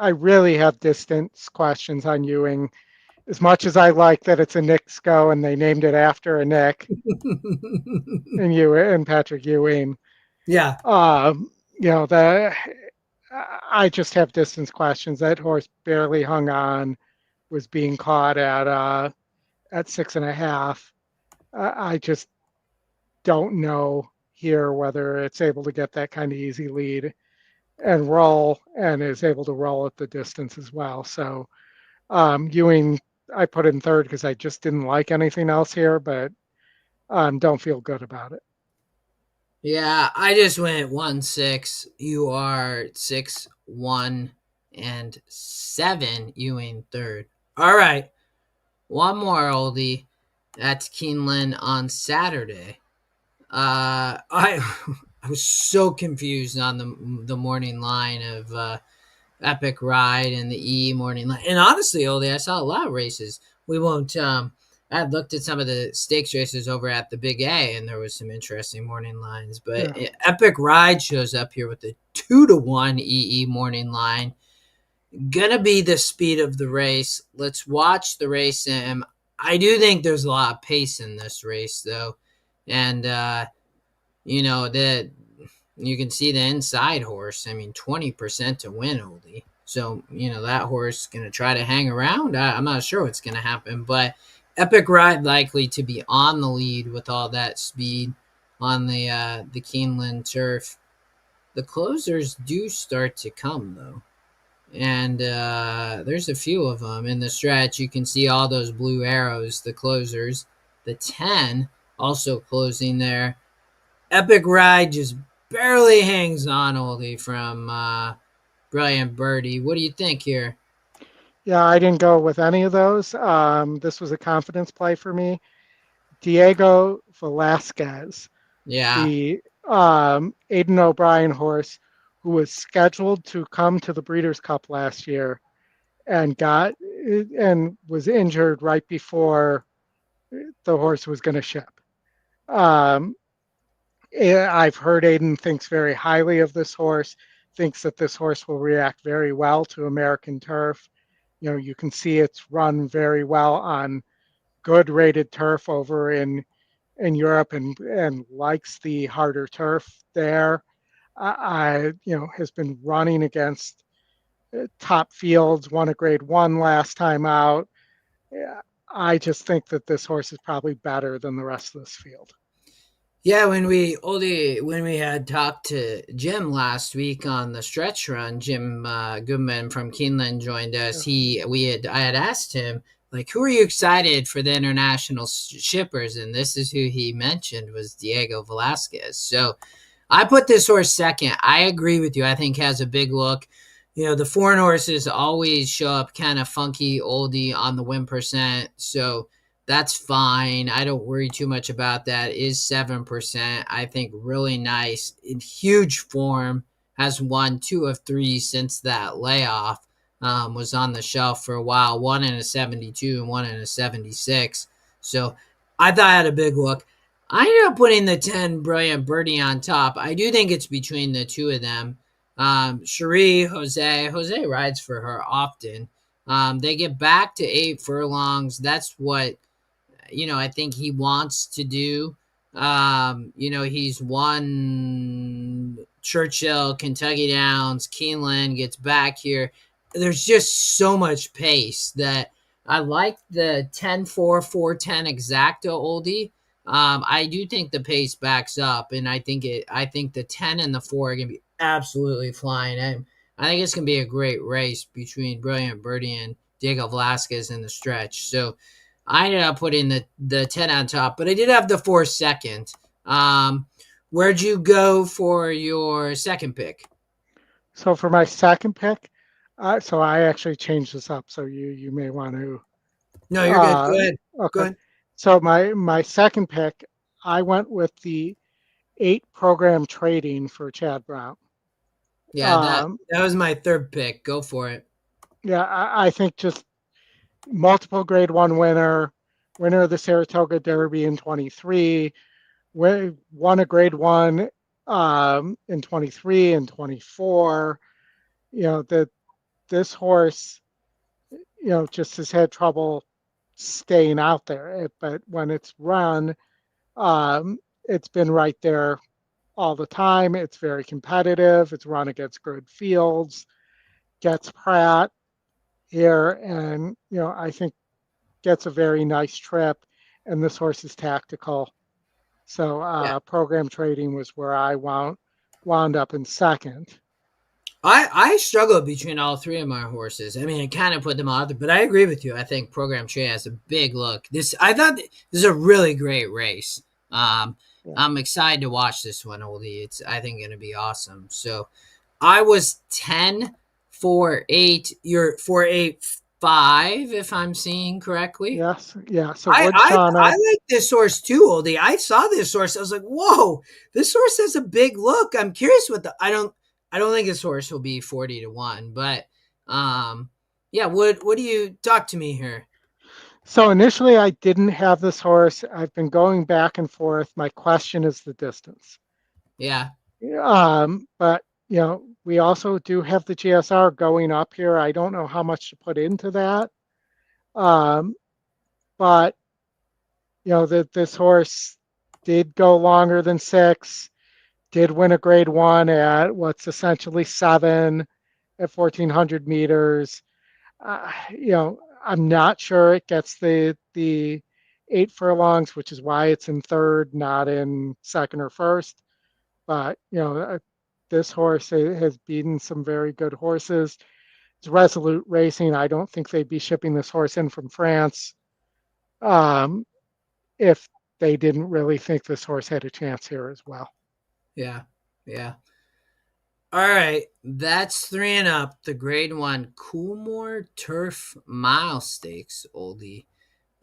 really have distance questions on Ewing. As much as I like that it's a Knicks go and they named it after a Nick and Patrick Ewing. Yeah. The I just have distance questions. That horse barely hung on, was being caught at 6.5. I just don't know here whether it's able to get that kind of easy lead and roll, and is able to roll at the distance as well. So Ewing, I put in third because I just didn't like anything else here, but don't feel good about it. Yeah, I just went 1-6. You are 6-1-7. Ewing third. All right, one more oldie. That's Keeneland on Saturday. I I was so confused on the morning line of Epic Ride and the E morning line. And honestly, oldie, I saw a lot of races. We won't. I had looked at some of the stakes races over at the Big A, and there was some interesting morning lines. But Yeah. Epic Ride shows up here with the 2-1 EE morning line. Gonna be the speed of the race. Let's watch the race. I do think there's a lot of pace in this race, though, and that you can see the inside horse. I mean, 20% to win, oldie. So, that horse is going to try to hang around. I'm not sure what's going to happen, but Epic Ride likely to be on the lead with all that speed on the Keeneland turf. The closers do start to come, though. And there's a few of them in the stretch. You can see all those blue arrows, the closers. The 10 also closing there. Epic Ride just barely hangs on, Oldie, from Brilliant Birdie. What do you think here? Yeah, I didn't go with any of those. This was a confidence play for me. Diego Velasquez, Yeah. the Aidan O'Brien horse, who was scheduled to come to the Breeders' Cup last year and was injured right before the horse was going to ship. Um, I've heard Aidan thinks very highly of this horse, thinks that this horse will react very well to American turf. You can see it's run very well on good rated turf over in Europe and likes the harder turf there. Has been running against top fields, won a grade one last time out. Yeah, I just think that this horse is probably better than the rest of this field. Yeah, when we had talked to Jim last week on the stretch run, Jim Goodman from Keeneland joined us. Yeah. I had asked him, like, who are you excited for the international shippers, and this is who he mentioned was Diego Velasquez. So I put this horse second. I agree with you. I think has a big look. The foreign horses always show up kind of funky, oldie on the win percent. So that's fine. I don't worry too much about that. Is 7%. I think really nice. In huge form. Has won 2 of 3 since that layoff. Was on the shelf for a while. One in a 72 and one in a 76. So I thought I had a big look. I ended up putting the 10 Brilliant Birdie on top. I do think it's between the two of them. Cherie, Jose rides for her often. They get back to 8 furlongs. That's what I think he wants to do. He's won Churchill, Kentucky Downs, Keeneland, gets back here. There's just so much pace that I like the 10-4, 4-10 exacta oldie. I do think the pace backs up, and I think the 10 and the 4 are gonna be absolutely flying. I think it's gonna be a great race between Brilliant Birdie and Diego Velasquez in the stretch. So I ended up putting the 10 on top, but I did have the 4 second. Where'd you go for your second pick? So for my second pick, so I actually changed this up. So you may want to. No, you're good. Go ahead. Go Okay. ahead. So my second pick, I went with the 8 program trading for Chad Brown. Yeah, that Um, that was my third pick. Go for it. yeah, I think just multiple grade one winner of the Saratoga Derby in 23, won a grade one in 23 and 24. That this horse, just has had trouble staying out there. But when it's run, it's been right there all the time. It's very competitive. It's run against good fields, gets Pratt here, and I think gets a very nice trip. And this horse is tactical. So Yeah. program trading was where I wound up in second. I struggle between all three of my horses. I mean, I kind of put them out there, but I agree with you. I think Program Tree has a big look. I thought this is a really great race. Yeah. I'm excited to watch this one, Oldie. It's I think going to be awesome. So I was 10-4-8. You're 4-8-5, if I'm seeing correctly. Yes. Yeah. So I Woodchana. like this horse too, Oldie. I saw this horse. I was like, whoa, this horse has a big look. I'm curious what I don't think this horse will be 40-1, but yeah, what do you talk to me here? So initially I didn't have this horse. I've been going back and forth. My question is the distance. Yeah. But we also do have the GSR going up here. I don't know how much to put into that. Um, but that this horse did go longer than 6, did win a grade one at what's essentially 7, at 1,400 meters. I'm not sure it gets the 8 furlongs, which is why it's in third, not in second or first. But this horse has beaten some very good horses. It's Resolute Racing. I don't think they'd be shipping this horse in from France um, if they didn't really think this horse had a chance here as well. Yeah. Yeah. All right. That's 3 and up. The grade 1 Coolmore Turf Mile Stakes, oldie.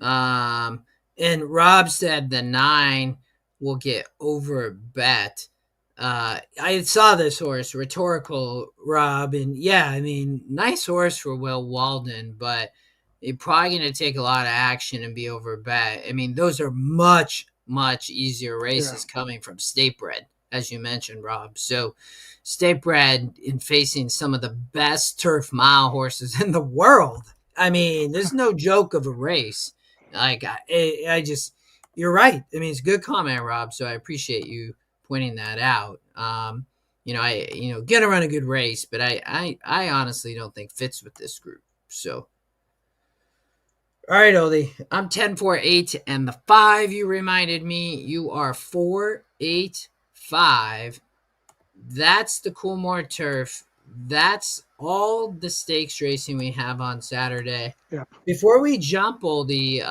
And Rob said the 9 will get over bet. I saw this horse, rhetorical Rob, and yeah, I mean, nice horse for Will Walden, but you're probably going to take a lot of action and be over bet. I mean, those are much, much easier races coming from state bred, as you mentioned, Rob. So, state bred in facing some of the best turf mile horses in the world. I mean, there's no joke of a race. Like, I just, you're right. I mean, it's a good comment, Rob. So I appreciate you pointing that out. Gonna run a good race, but I honestly don't think fits with this group. So, all right, Oldie, I'm 10-4-8, and the 5 you reminded me, you are 4-8-5. That's the Coolmore Turf. That's all the stakes racing we have on Saturday. Yep. Before we jump, Oldie,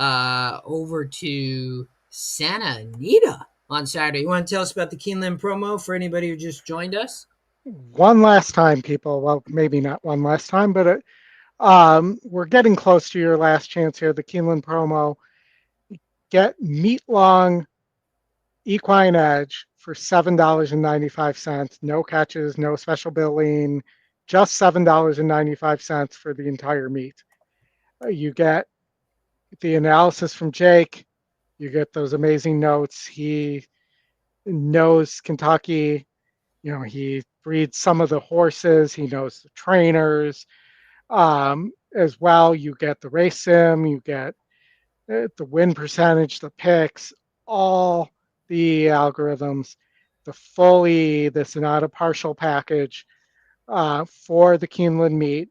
over to Santa Anita on Saturday, you want to tell us about the Keeneland promo for anybody who just joined us? One last time, people. Well, maybe not one last time, but we're getting close to your last chance here. The Keeneland promo. Get meat long equine edge for $7.95. No catches, no special billing, just $7.95 for the entire meet. You get the analysis from Jake. You get those amazing notes. He knows Kentucky. He breeds some of the horses. He knows the trainers as well. You get the race sim. You get the win percentage, the picks, all the algorithms, this not a partial package for the Keeneland meet,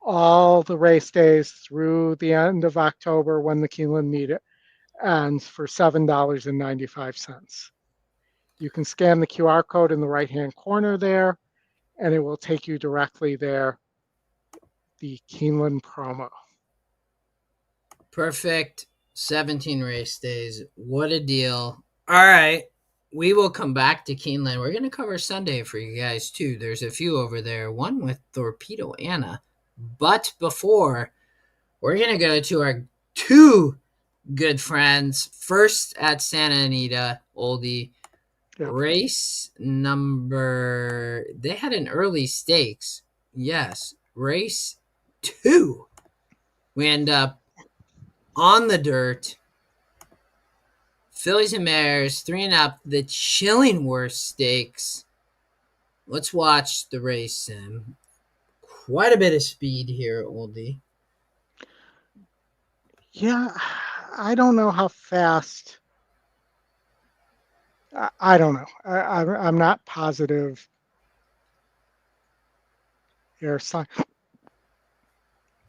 all the race days through the end of October when the Keeneland meet ends for $7.95. You can scan the QR code in the right-hand corner there, and it will take you directly there, the Keeneland promo. Perfect. 17 race days. What a deal. All right. We will come back to Keeneland. We're going to cover Sunday for you guys, too. There's a few over there, one with Torpedo Anna. But before, we're going to go to our 2 good friends. First at Santa Anita, Oldie. Yep. Race number, they had an early stakes. Yes. Race 2. We end up on the dirt. Fillies and mares, 3 and up, the Chillingworth Stakes. Let's watch the race sim. Quite a bit of speed here, Oldie. Yeah, I don't know how fast. I don't know. I'm not positive. Here,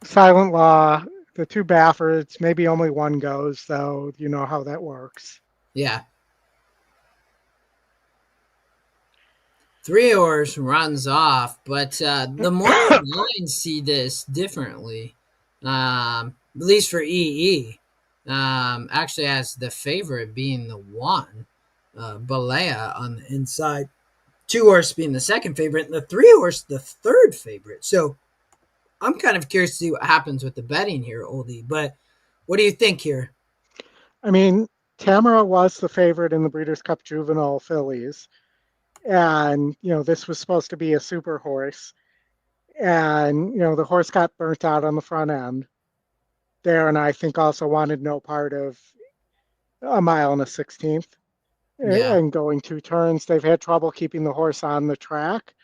Silent Law, the 2 Baffords, maybe only one goes, though. You know how that works. Yeah. 3 Oars runs off, but the morning lines see this differently. At least for EE. Actually has the favorite being the 1, Balea on the inside. 2 Horse being the second favorite, and the 3 Horse the third favorite. So I'm kind of curious to see what happens with the betting here, Oldie. But what do you think here? I mean, Tamara was the favorite in the Breeders' Cup Juvenile Fillies. And, this was supposed to be a super horse. And, the horse got burnt out on the front end there. And I think also wanted no part of a 1.16 miles and going 2 turns. They've had trouble keeping the horse on the track,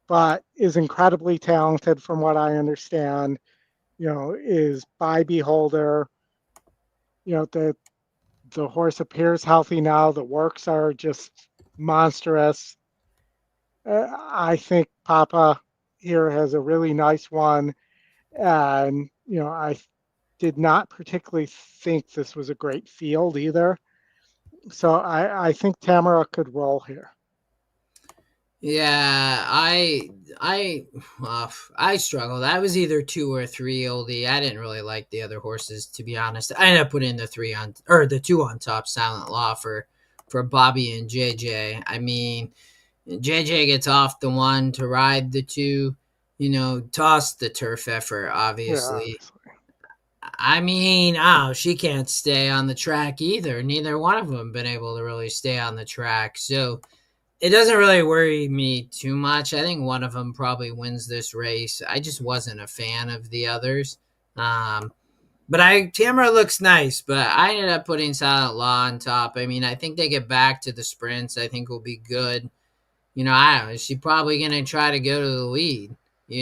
but is incredibly talented from what I understand, is by beholder. The horse appears healthy now. The works are just monstrous. I think Papa here has a really nice one. And, I did not particularly think this was a great field either. So I think Tamara could roll here. Yeah, I struggled. I was either 2 or 3 oldie. I didn't really like the other horses, to be honest. I ended up putting the 2 on top, Silent Law, for Bobby and JJ. I mean, JJ gets off the 1 to ride the 2. Toss the turf effort, Yeah, obviously. obviously. I mean, oh, she can't stay on the track either. Neither one of them been able to really stay on the track. So it doesn't really worry me too much. I think one of them probably wins this race. I just wasn't a fan of the others. Um, but Tamara looks nice, but I ended up putting Silent Law on top. I mean, I think they get back to the sprints. I think will be good. I don't know. She's probably gonna try to go to the lead. The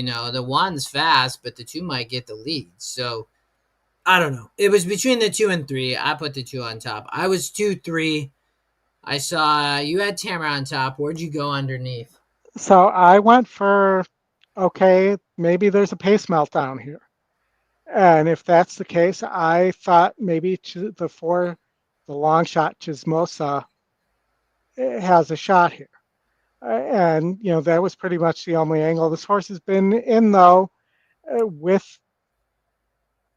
1's fast, but the 2 might get the lead. So I don't know. It was between the 2 and 3. I put the 2 on top. I was 2-3. I saw you had Tamara on top. Where'd you go underneath? So I went for, okay, maybe there's a pace meltdown here. And if that's the case, I thought maybe the long shot Chismosa has a shot here. And, that was pretty much the only angle. This horse has been in, though, with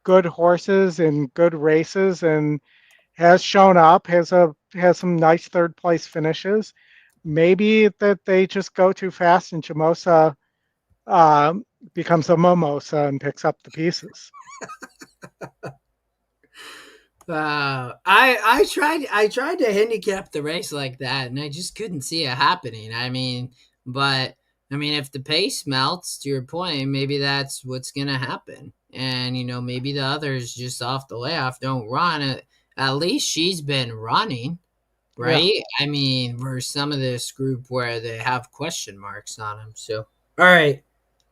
good horses and good races and has shown up, has some nice third place finishes. Maybe that they just go too fast and Chimosa becomes a mimosa and picks up the pieces. I tried to handicap the race like that, and I just couldn't see it happening. If the pace melts, to your point, maybe that's what's gonna happen. And maybe the others just off the layoff don't run. At least she's been running, Yeah. right? Versus some of this group where they have question marks on them. So, all right,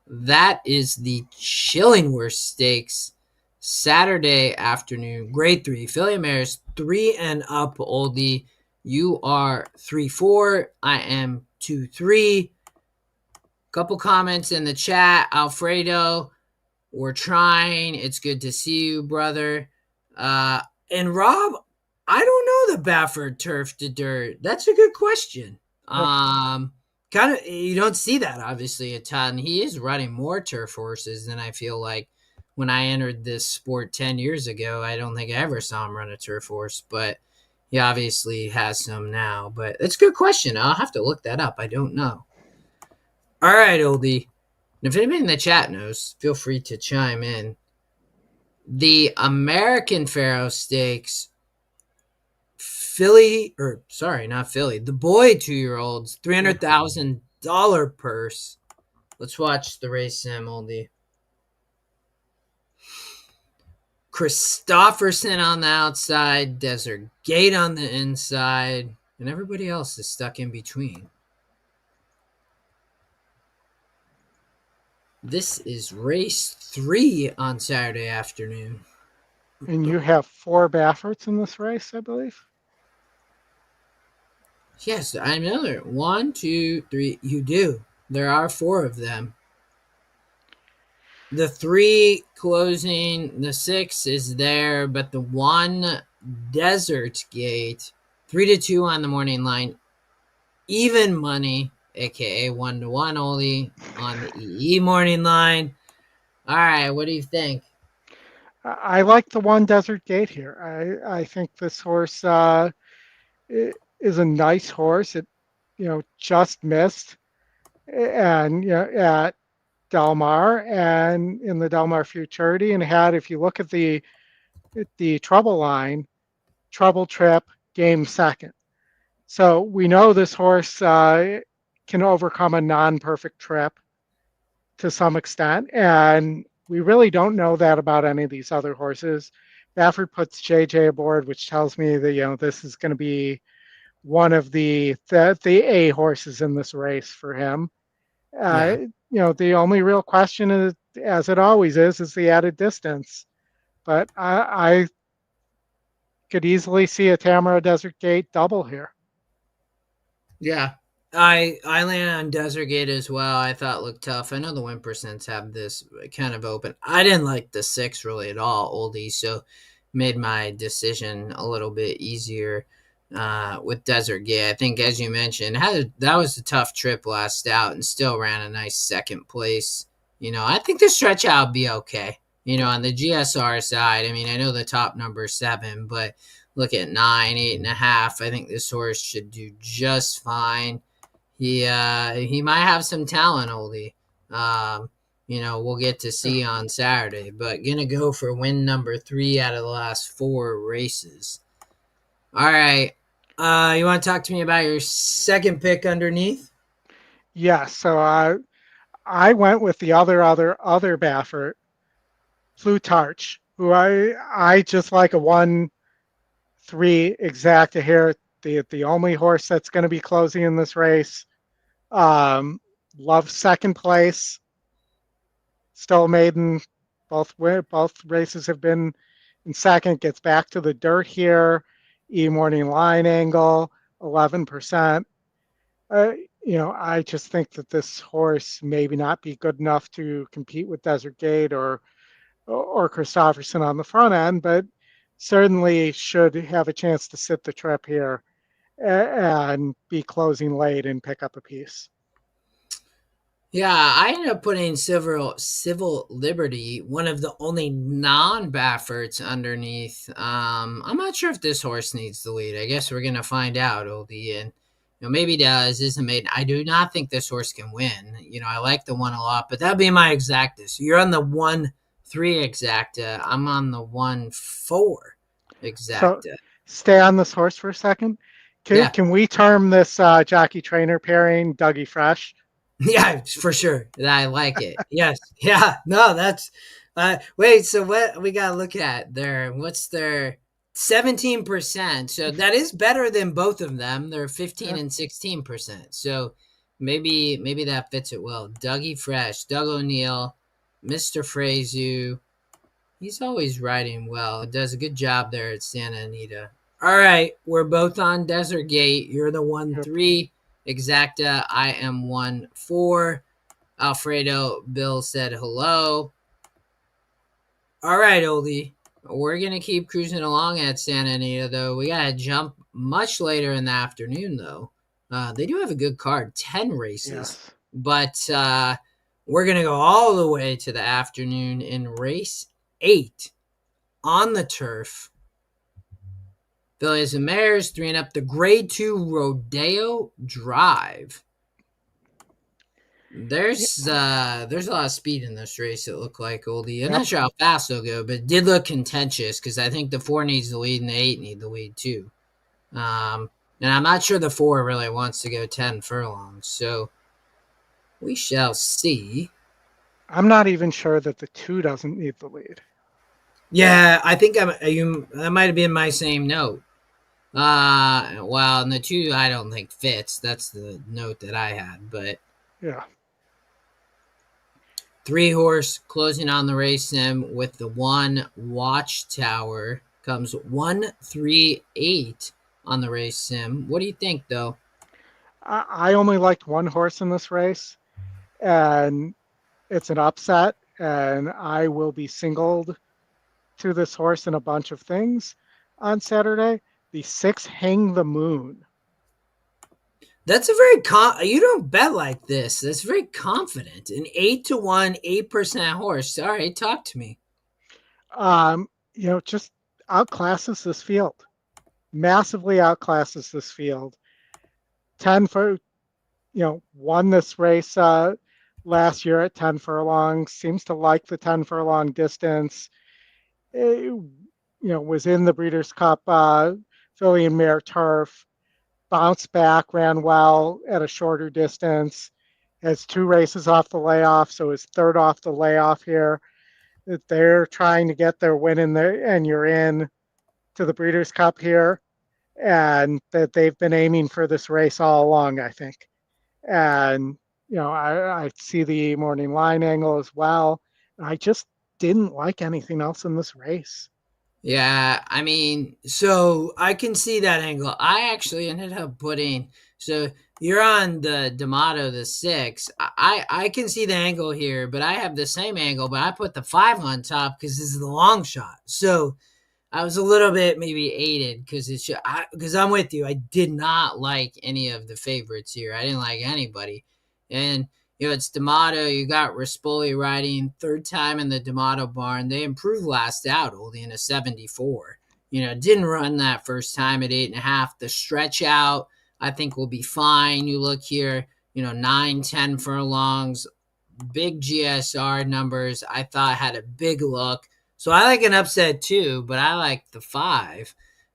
that is the Chillingworth Stakes Saturday afternoon. Grade 3. Filly mares 3 and up oldie. You are 3-4. I am 2-3. Couple comments in the chat. Alfredo, we're trying. It's good to see you, brother. And Rob, I don't know the Baffert turf to dirt. That's a good question. Kind of, you don't see that obviously a ton. He is running more turf horses than I feel like when I entered this sport 10 years ago. I don't think I ever saw him run a turf horse, but he obviously has some now. But it's a good question. I'll have to look that up. I don't know. All right, oldie. And if anybody in the chat knows, feel free to chime in. The American Pharoah Stakes, not Philly, the boy 2-year-olds, $300,000 purse. Let's watch the race sim, oldie. Christofferson on the outside, Desert Gate on the inside, and everybody else is stuck in between. This is race 3 on Saturday afternoon. And you have 4 Bafferts in this race, I believe. Yes, I know there. 1, 2, 3. You do. There are 4 of them. The 3 closing, the 6 is there, but the 1 Desert Gate, 3-2 on the morning line, even money, aka 1-1 only on the EE morning line. All right, what do you think? I like the 1 Desert Gate here. I think this horse is a nice horse. It, just missed, and at Del Mar and in the Del Mar Futurity, and had, if you look at the trouble line, trouble trip, game second. So we know this horse can overcome a non-perfect trip to some extent, and we really don't know that about any of these other horses. Baffert puts JJ aboard, which tells me that this is going to be one of the A horses in this race for him. Yeah. The only real question is, as it always is the added distance. But I could easily see a Tamara Desert Gate double here. Yeah. I landed on Desert Gate as well. I thought looked tough. I know the win percents have this kind of open. I didn't like the 6 really at all, oldie, so made my decision a little bit easier with Desert Gate. I think, as you mentioned, that was a tough trip last out and still ran a nice second place. I think the stretch out would be okay. On the GSR side, I mean, I know the top number is 7, but look at 9, 8.5. I think this horse should do just fine. He might have some talent, oldie. We'll get to see on Saturday, but gonna go for win number 3 out of the last 4 races. All right. You want to talk to me about your second pick underneath? Yeah, so I went with the other Baffert, Plutarch, who I just like a 1-3 exacta here. The only horse that's going to be closing in this race. Love second place. Stoll maiden. Both races have been in second. Gets back to the dirt here. Morning line angle, 11%. I just think that this horse maybe not be good enough to compete with Desert Gate or Christopherson on the front end, but certainly should have a chance to sit the trip here and be closing late and pick up a piece. Yeah, I ended up putting Civil Liberty, one of the only non-Bafferts underneath. I'm not sure if this horse needs the lead. I guess we're gonna find out, oldie, and maybe it does. Isn't made. I do not think this horse can win. I like the 1 a lot, but that'd be my exacta. So you're on the 1-3 exacta. I'm on the 1-4 So exacta. stay on this horse for a second. Yeah. Can we term this jockey trainer pairing Dougie Fresh? Yeah, for sure. I like it. Yes. Yeah. No, that's wait, so what we gotta look at there? What's their 17%? So that is better than both of them. They're 15 and 16%. So maybe that fits it well. Dougie Fresh, Doug O'Neill, Mr. Frazu. He's always riding well. Does a good job there at Santa Anita. All right, we're both on Desert Gate. You're the 1-3 exacta. I am 1-4. Alfredo Bill said hello. All right, oldie. We're gonna keep cruising along at Santa Anita, though. We gotta jump much later in the afternoon, though. They do have a good card, 10 races, Yes. but we're gonna go all the way to the afternoon in race 8 on the turf. Fillies and Mares, 3 and up the grade 2 Rodeo Drive. There's a lot of speed in this race, it looked like, oldie. I'm not sure how fast they'll go, but it did look contentious because I think the 4 needs the lead and the 8 need the lead too. And I'm not sure the 4 really wants to go 10 furlongs, so we shall see. I'm not even sure that the 2 doesn't need the lead. Yeah, I think that might have been my same note. Well, and the 2 I don't think fits. That's the note that I had, but yeah. 3 horse closing on the race sim with the 1 Watchtower comes 1-3-8 on the race sim. What do you think, though? I only liked 1 horse in this race, and it's an upset, and I will be singled to this horse in a bunch of things on Saturday. The 6 Hang the Moon. That's a very you don't bet like this. That's very confident. An 8-1, 8% horse. All right, talk to me. Just outclasses this field. Massively outclasses this field. 10 for, won this race last year at 10 furlongs. Seems to like the 10 furlong distance. Was in the Breeders' Cup filly and mare turf. Bounced back, ran well at a shorter distance. Has 2 races off the layoff, so is 3rd off the layoff here. That they're trying to get their win in there, and you're in to the Breeders' Cup here, and that they've been aiming for this race all along, I think. And I see the morning line angle as well. I just didn't like anything else in this race. Yeah, I mean, so I can see that angle. I actually ended up putting so you're on the D'Amato the 6. I can see the angle here, but I have the same angle, but I put the 5 on top because this is the long shot. So I was a little bit maybe aided because because I'm with you. I did not like any of the favorites here. I didn't like anybody, and it's D'Amato. You got Rispoli riding third time in the D'Amato barn. They improved last out only in a 74. Didn't run that first time at 8.5. The stretch out I think will be fine. You look here, 9, 10 furlongs, big GSR numbers. I thought had a big look. So I like an upset too, but I like the 5.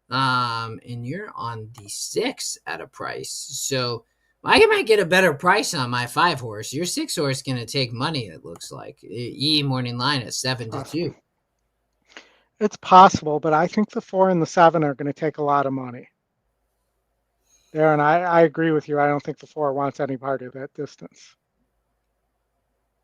And you're on the 6 at a price. So I might get a better price on my 5 horse. Your 6 horse going to take money, it looks like. Morning line at 7-2. It's possible, but I think the 4 and the 7 are going to take a lot of money. There, and I agree with you. I don't think the 4 wants any part of that distance.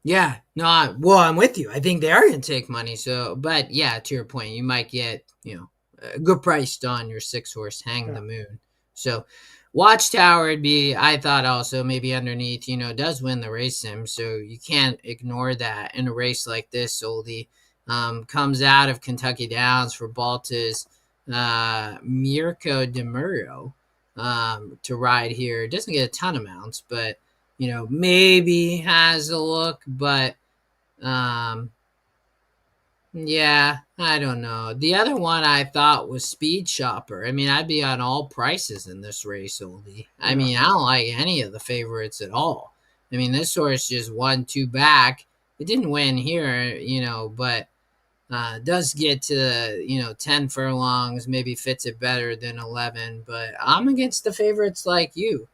Yeah, no, I'm with you. I think they are going to take money. So, but yeah, to your point, you might get, a good price on your 6 horse Hang the Moon. So, Watchtower would be, I thought also maybe underneath, does win the race sim. So you can't ignore that in a race like this. Oldie comes out of Kentucky Downs for Balta's Mirko DeMuro to ride here. Doesn't get a ton of mounts, but maybe has a look, but yeah, I don't know. The other one I thought was Speed Shopper. I mean, I'd be on all prices in this race, Oldie. I mean, I don't like any of the favorites at all. I mean, this horse just won 2 back. It didn't win here, but does get to 10 furlongs, maybe fits it better than 11. But I'm against the favorites like you.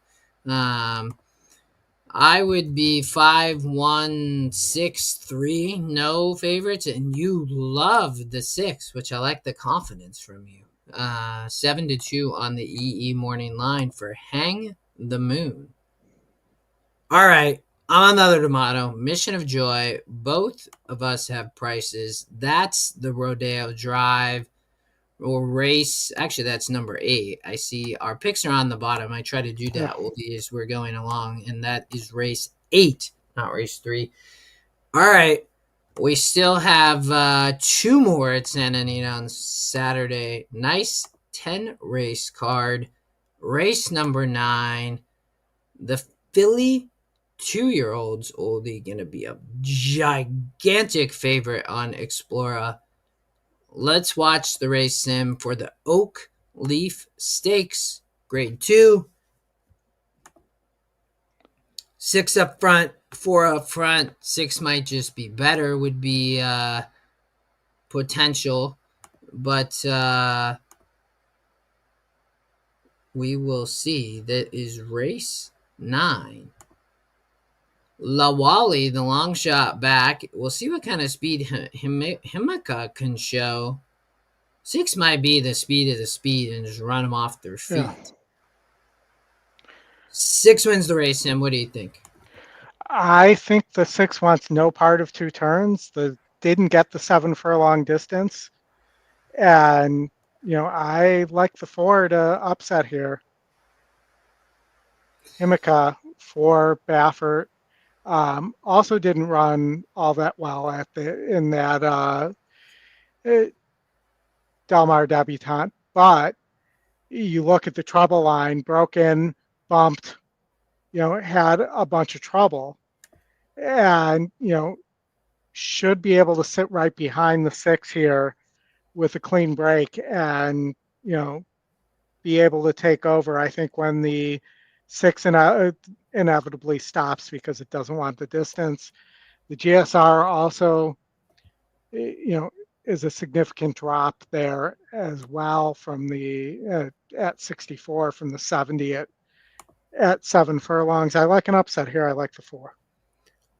I would be 5-1-6-3, no favorites, and you love the 6, which I like the confidence from you. 7-2 on the EE morning line for Hang the Moon. All right, on another D'Amato, Mission of Joy. Both of us have prices. That's the Rodeo Drive or race. Actually, that's number 8. I see our picks are on the bottom. I try to do that as we're going along, and that is race 8, not race 3. All right, we still have 2 more at Santa Anita on Saturday. Nice 10 race card. Race number 9, the Filly 2-year-olds. Oldie gonna be a gigantic favorite on Explorer. Let's watch the race sim for the Oak Leaf Stakes, Grade 2. 6 up front, 4 up front. 6 might just be better, would be potential. But we will see. That is race 9. Lawali, the long shot back. We'll see what kind of speed Himika can show. 6 might be the speed of the speed and just run them off their feet. Yeah. 6 wins the race, Tim. What do you think? I think the 6 wants no part of 2 turns. Didn't get the 7 furlong distance. And, I like the 4 to upset here. Himika for Baffert. Also didn't run all that well in that Del Mar debutante, but you look at the trouble line, broken, bumped, had a bunch of trouble, and should be able to sit right behind the 6 here with a clean break and be able to take over. I think when the 6 inevitably stops because it doesn't want the distance. The GSR also, is a significant drop there as well from the at 64 from the 70 at 7 furlongs. I like an upset here. I like the 4.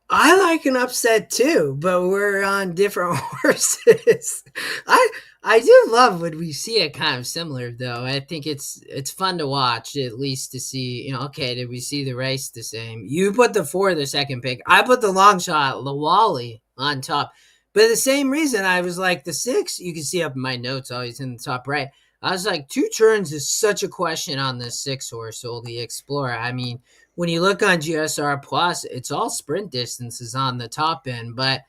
I like an upset too, but we're on different horses. I do love when we see it kind of similar, though. I think it's fun to watch, at least to see, okay, did we see the race the same? You put the 4 the second pick. I put the long shot, Lawali, on top. But the same reason I was like the 6, you can see up in my notes always in the top right. I was like, 2 turns is such a question on this 6 horse, the Explorer. I mean, when you look on GSR Plus, it's all sprint distances on the top end, but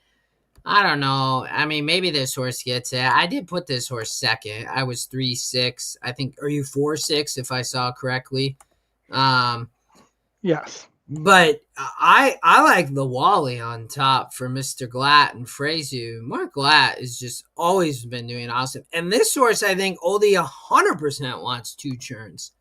I don't know. I mean, maybe this horse gets it. I did put this horse second. I was 3-6. I think, are you 4-6 if I saw correctly? Yes. But I like the Wally on top for Mr. Glatt and Frazu. Mark Glatt has just always been doing awesome. And this horse, I think, Oldie 100% wants 2 turns.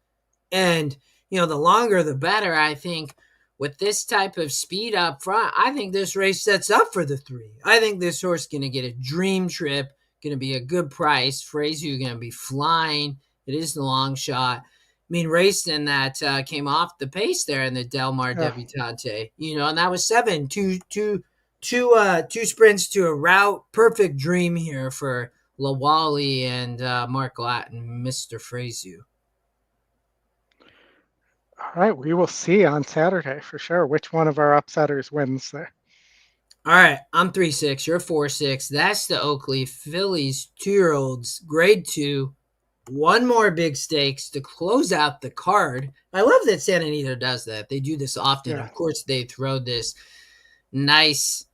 And, the longer the better. I think with this type of speed up front, I think this race sets up for the 3. I think this horse going to get a dream trip, going to be a good price. Frazu going to be flying. It is the long shot. I mean, Racing that came off the pace there in the Del Mar Debutante, and that was 7, two sprints to a route. Perfect dream here for Lawali and Mark Latin, Mr. Frazu. All right, we will see on Saturday for sure which one of our upsetters wins there. All right, I'm 3-6. You're 4-6. That's the Oakley Fillies 2-year-olds, grade 2. One more big stakes to close out the card. I love that Santa Anita does that. They do this often. Yeah. Of course, they throw this nice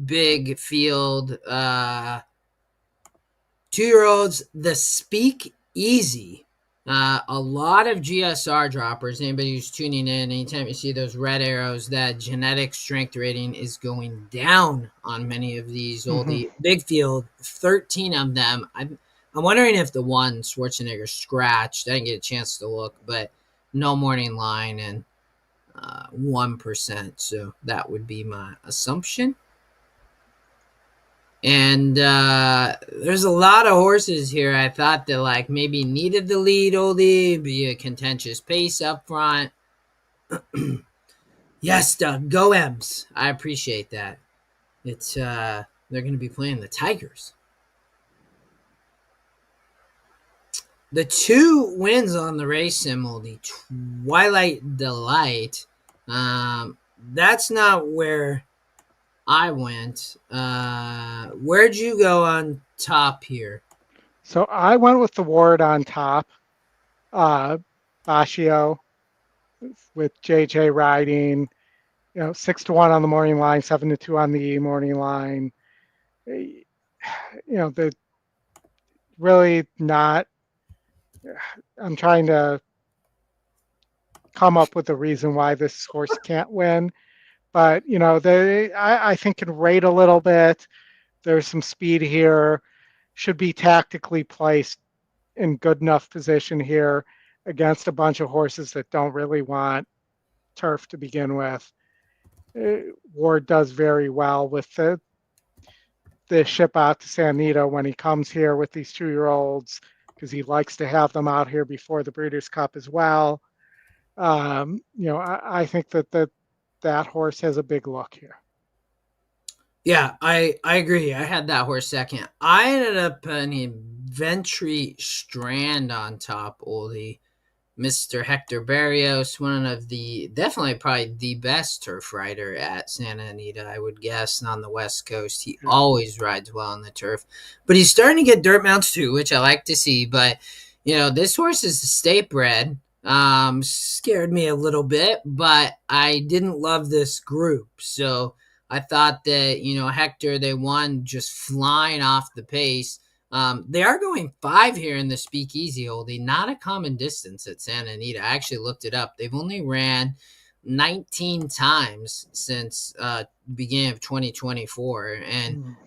big field. 2-year-olds, the Speakeasy. A lot of GSR droppers. Anybody who's tuning in, anytime you see those red arrows, that genetic strength rating is going down on many of these oldie big field. 13 of them. I'm wondering if the one Schwarzenegger scratched. I didn't get a chance to look, but no morning line and 1%. So that would be my assumption. And there's a lot of horses here. I thought that maybe needed the lead oldie, be a contentious pace up front. Yes, Doug, go M's. I appreciate that. It's they're going to be playing the Tigers. The 2 wins on the race sim, the Twilight Delight. That's not where I went. Where'd you go on top here? So I went with the Ward on top. Bascio with JJ riding, 6-1 on the morning line, 7-2 on the morning line. The really not. I'm trying to come up with a reason why this horse can't win, but I think can rate a little bit. There's some speed here. Should be tactically placed in good enough position here against a bunch of horses that don't really want turf to begin with. Ward does very well with the ship out to Santa Anita when he comes here with these 2-year-olds, because he likes to have them out here before the Breeders' Cup as well. I think that horse has a big look here. Yeah, I agree. I had that horse second. I ended up putting Ventry Strand on top, oldie. Mr. Hector Barrios, one of definitely probably the best turf rider at Santa Anita, I would guess, and on the West Coast. He always rides well on the turf. But he's starting to get dirt mounts too, which I like to see. But, this horse is a state bred. Scared me a little bit, but I didn't love this group. So I thought that, Hector, they won just flying off the pace. They are going 5 here in the Speakeasy oldie, not a common distance at Santa Anita. I actually looked it up. They've only ran 19 times since the beginning of 2024, and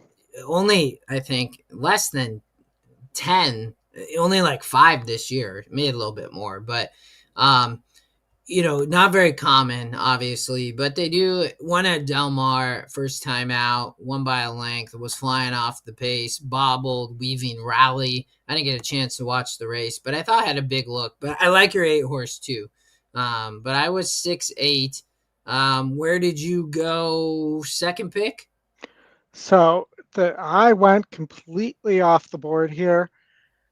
only, I think, less than 10, only 5 this year, maybe a little bit more, but not very common, obviously, but they do. One at Del Mar, first time out, won by a length, was flying off the pace, bobbled, weaving rally. I didn't get a chance to watch the race, but I thought I had a big look. But I like your 8 horse too. But I was 6-8. Where did you go second pick? So I went completely off the board here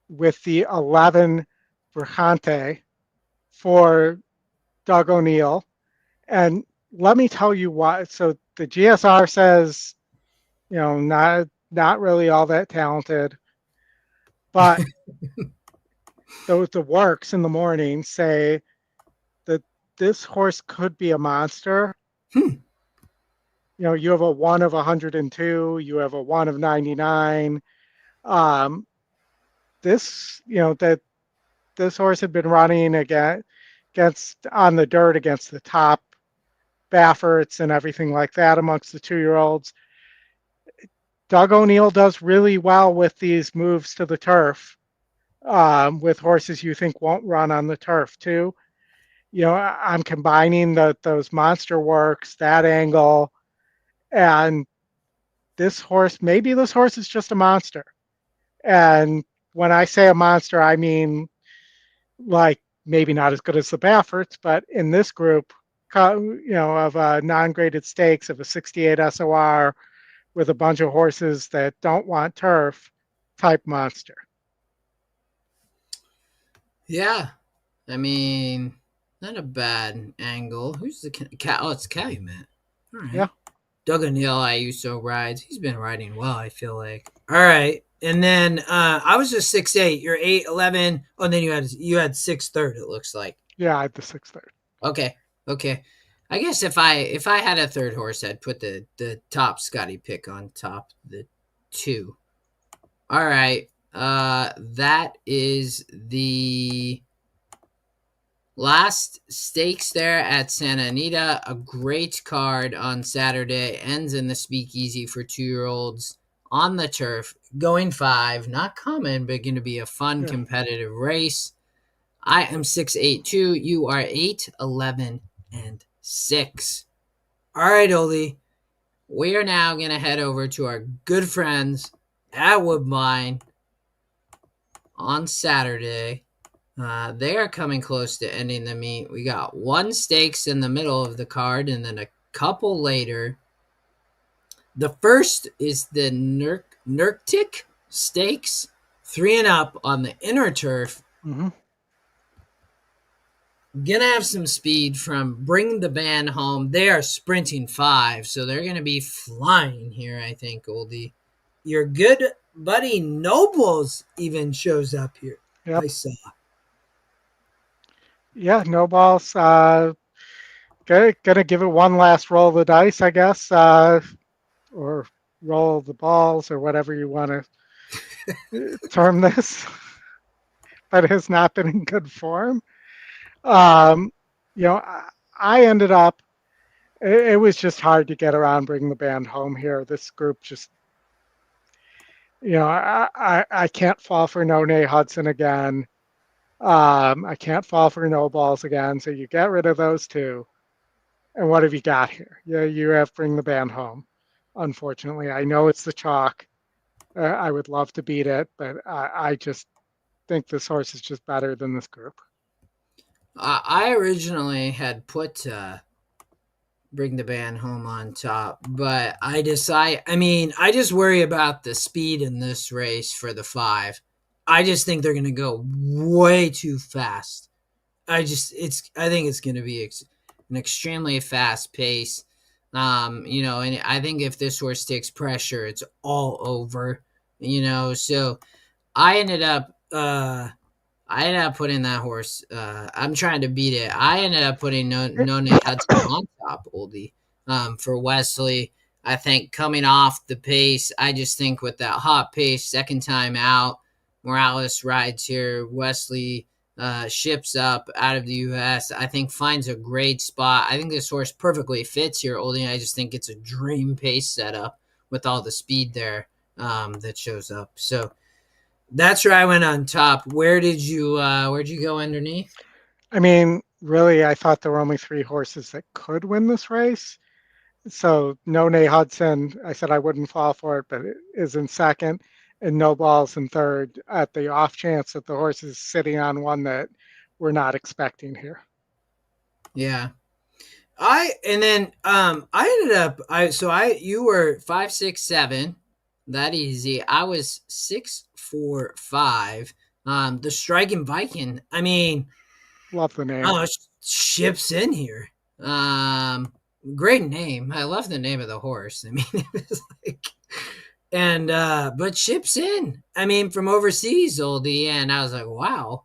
with the 11 Verjante for Doug O'Neill. And let me tell you why. So the GSR says, not not really all that talented, but the works in the morning say that this horse could be a monster. Hmm. You know, you have a 1 of 102, you have a 1 of 99. Um, that this horse had been running against on the dirt against the top Bafferts and everything like that amongst the 2-year-olds. Doug O'Neill does really well with these moves to the turf, with horses you think won't run on the turf too. You know, I'm combining those monster works, that angle, and maybe this horse is just a monster. And when I say a monster, I mean like maybe not as good as the Bafferts, but in this group, of non-graded stakes of a 68 SOR with a bunch of horses that don't want turf type monster. Yeah. I mean, not a bad angle. Who's the cat? Oh, it's Calumet. All Yeah, right. Doug O'Neill, I USO rides. He's been riding well, I feel like. All right. And then I was just 6'8". You're 8'11". Oh, and then you had 6'3", it looks like. yeah, I had the 6/3. Okay. Okay. I guess if I had a third horse, I'd put the top Scotty pick on top the two. All right. That is the last stakes there at Santa Anita. A great card on Saturday. Ends in the Speakeasy for 2-year-olds on the turf. Going 5. Not common, but going to be a fun, Yeah. competitive race. I am 6'8" too. You are 8'11" and 6. All right, Oli. We are now going to head over to our good friends at Woodbine on Saturday. They are coming close to ending the meet. We got 1 stakes in the middle of the card, and then a couple later. The first is the Nearctic Stakes, 3 and up on the inner turf. Mm-hmm. Gonna have some speed from Bring the Band Home. They are sprinting 5, so they're gonna be flying here, I think, Oldie. Your good buddy Nobles even shows up here. Yep. I saw. Yeah, no balls. Gonna give it one last roll of the dice, I guess, or roll the balls, or whatever you want to term this. But it has not been in good form. Um, I ended up. It was just hard to get around bringing the band home here. This group just, I can't fall for No Nay Hudson again. I can't fall for No Balls again. So you get rid of those two. And what have you got here? Yeah, you have Bring the Band Home. Unfortunately, I know it's the chalk. I would love to beat it, but I just think this horse is just better than this group. I originally had put Bring the Band Home on top, but I just worry about the speed in this race for the 5. I just think they're going to go way too fast. I think it's going to be an extremely fast pace. And I think if this horse takes pressure, it's all over. So I ended up putting that horse. I'm trying to beat it. I ended up putting No Name Hudson on top, Oldie. For Wesley, I think coming off the pace, I just think with that hot pace, second time out, Morales rides here. Wesley ships up out of the U.S. I think finds a great spot. I think this horse perfectly fits here, Oldie. I just think it's a dream pace setup with all the speed there that shows up. So that's where I went on top. Where'd you go underneath? I mean, really, I thought there were only 3 horses that could win this race. So No Nay Hudson, I said I wouldn't fall for it, but it is in second, and No Balls in third at the off chance that the horse is sitting on one that we're not expecting here. Yeah. I ended up you were 5'6", 7", that easy. I was 6'4", 5". The Striking Viking, I mean, Love the name. oh, ships in here. Great name. I love the name of the horse. I mean, it was like and but ships in. I mean, from overseas, oldie, and I was like, wow.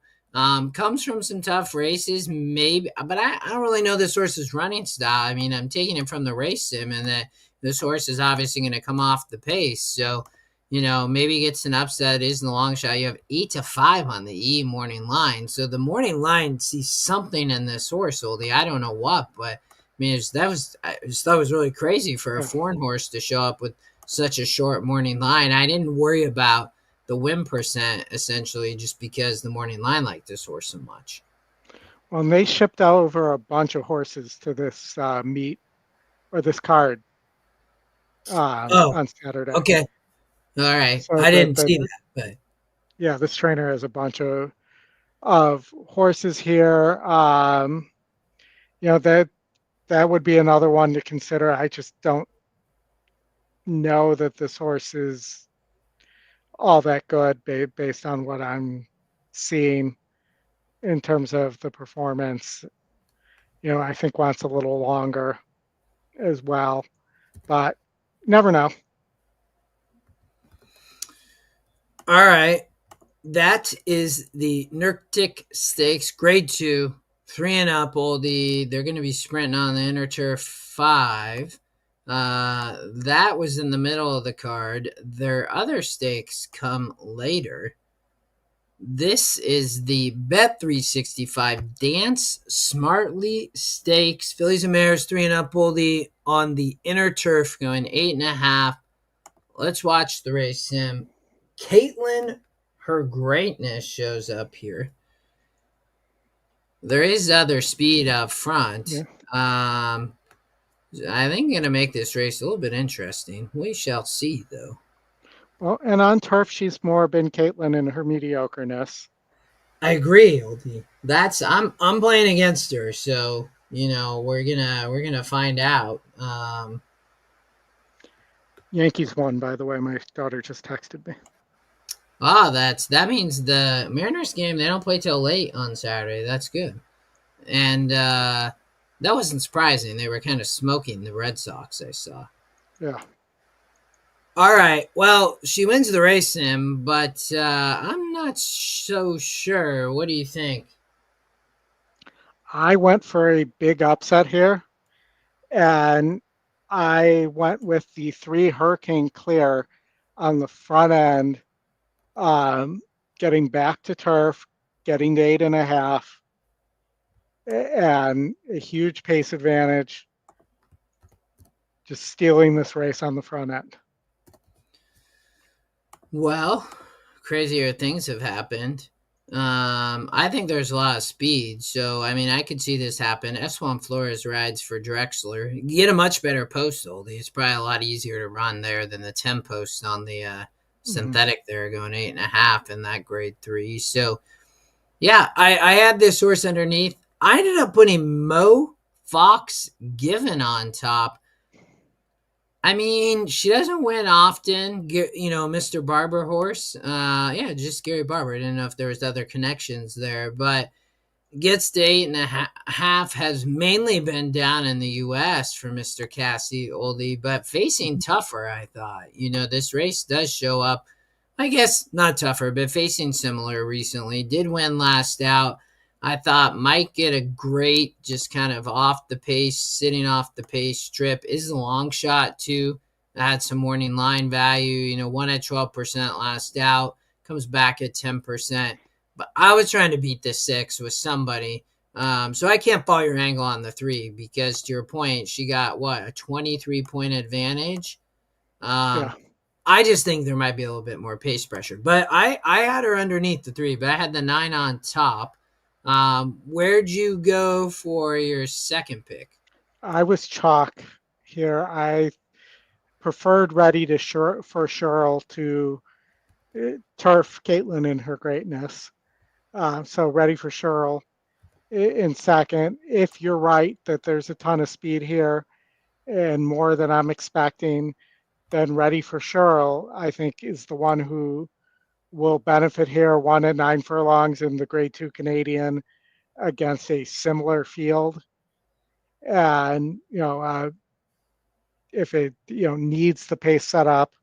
Comes from some tough races, maybe, but I don't really know this horse's running style. I mean, I'm taking it from the race sim, and that this horse is obviously going to come off the pace. So, maybe gets an upset. Is in the long shot. You have 8-5 on the E morning line. So the morning line sees something in this horse, oldie. I don't know what, but I mean, I just thought it was really crazy for a Yeah. foreign horse to show up with such a short morning line. I didn't worry about the win percent essentially just because the morning line liked this horse so much. Well, and they shipped over a bunch of horses to this meet or this card Oh, on Saturday. okay. All right. So I didn't see that, but yeah, this trainer has a bunch of horses here. That would be another one to consider. I just don't know that this horse is all that good based on what I'm seeing in terms of the performance. I think wants a little longer as well, but never know. all right. That is the Nearctic Stakes, Grade 2, 3 and up. They're going to be sprinting on the inner turf 5. That was in the middle of the card. Their other stakes come later. This is the Bet 365 Dance Smartly Stakes. Fillies and Mares 3 and up, oldie on the inner turf, going 8.5. Let's watch the race sim. Caitlin, her greatness shows up here. There is other speed up front. Yeah. I think going to make this race a little bit interesting. We shall see, though. Well, and on turf, she's more been Caitlin in her mediocreness. I agree, Oldie. I'm playing against her, so we're gonna find out. Yankees won, by the way. My daughter just texted me. That means the Mariners game they don't play till late on Saturday. That's good, and that wasn't surprising. They were kind of smoking the Red Sox. I saw. Yeah. All right. Well, she wins the race, Sim, but I'm not so sure. What do you think? I went for a big upset here, and I went with the 3 Hurricane Clear on the front end, um, getting back to turf, getting to 8.5, and a huge pace advantage, just stealing this race on the front end. Well, crazier things have happened. I think there's a lot of speed, so I mean, I could see this happen. S1 Flores rides for Drexler. You get a much better post, oldie. It's probably a lot easier to run there than the 10 post on the Mhm. synthetic there, going 8.5 in that grade 3. So, yeah, I had this horse underneath. I ended up putting Mo Fox Given on top. I mean, she doesn't win often, Mr. Barber horse. Yeah, just Gary Barber. I didn't know if there was other connections there, but gets to 8.5, has mainly been down in the U.S. for Mr. Cassie Oldie, but facing tougher, I thought. This race does show up, I guess not tougher, but facing similar recently. Did win last out. I thought might get a great, just kind of off the pace, sitting off the pace trip. Is a long shot too. Had some morning line value. Won at 12% last out. Comes back at 10%. But I was trying to beat the 6 with somebody. So I can't follow your angle on the 3 because to your point, she got a 23-point advantage. Yeah. I just think there might be a little bit more pace pressure. But I had her underneath the 3, but I had the 9 on top. Where'd you go for your second pick? I was chalk here. I preferred Ready for Cheryl to turf Caitlin in her greatness. So Ready for Cheryl in second. If you're right that there's a ton of speed here and more than I'm expecting, then Ready for Cheryl, I think, is the one who will benefit here. 1 at 9 furlongs in the Grade 2 Canadian against a similar field. And, if it, needs the pace set up,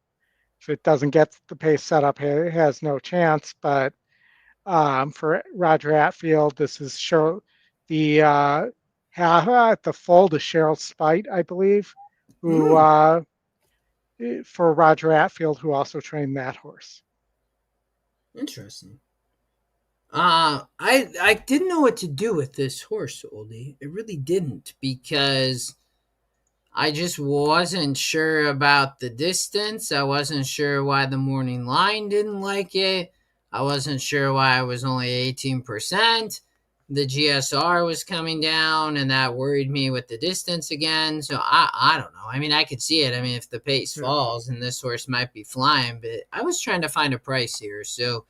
if it doesn't get the pace set up, it has no chance. But for Roger Atfield, this is the the foal to Cheryl Spite, I believe, who for Roger Atfield, who also trained that horse. Interesting. I didn't know what to do with this horse, Oldie. It really didn't, because I just wasn't sure about the distance. I wasn't sure why the morning line didn't like it. I wasn't sure why it was only 18%. The GSR was coming down, and that worried me with the distance again. So I don't know. I mean, I could see it. I mean, if the pace falls, and this horse might be flying, but I was trying to find a price here. So,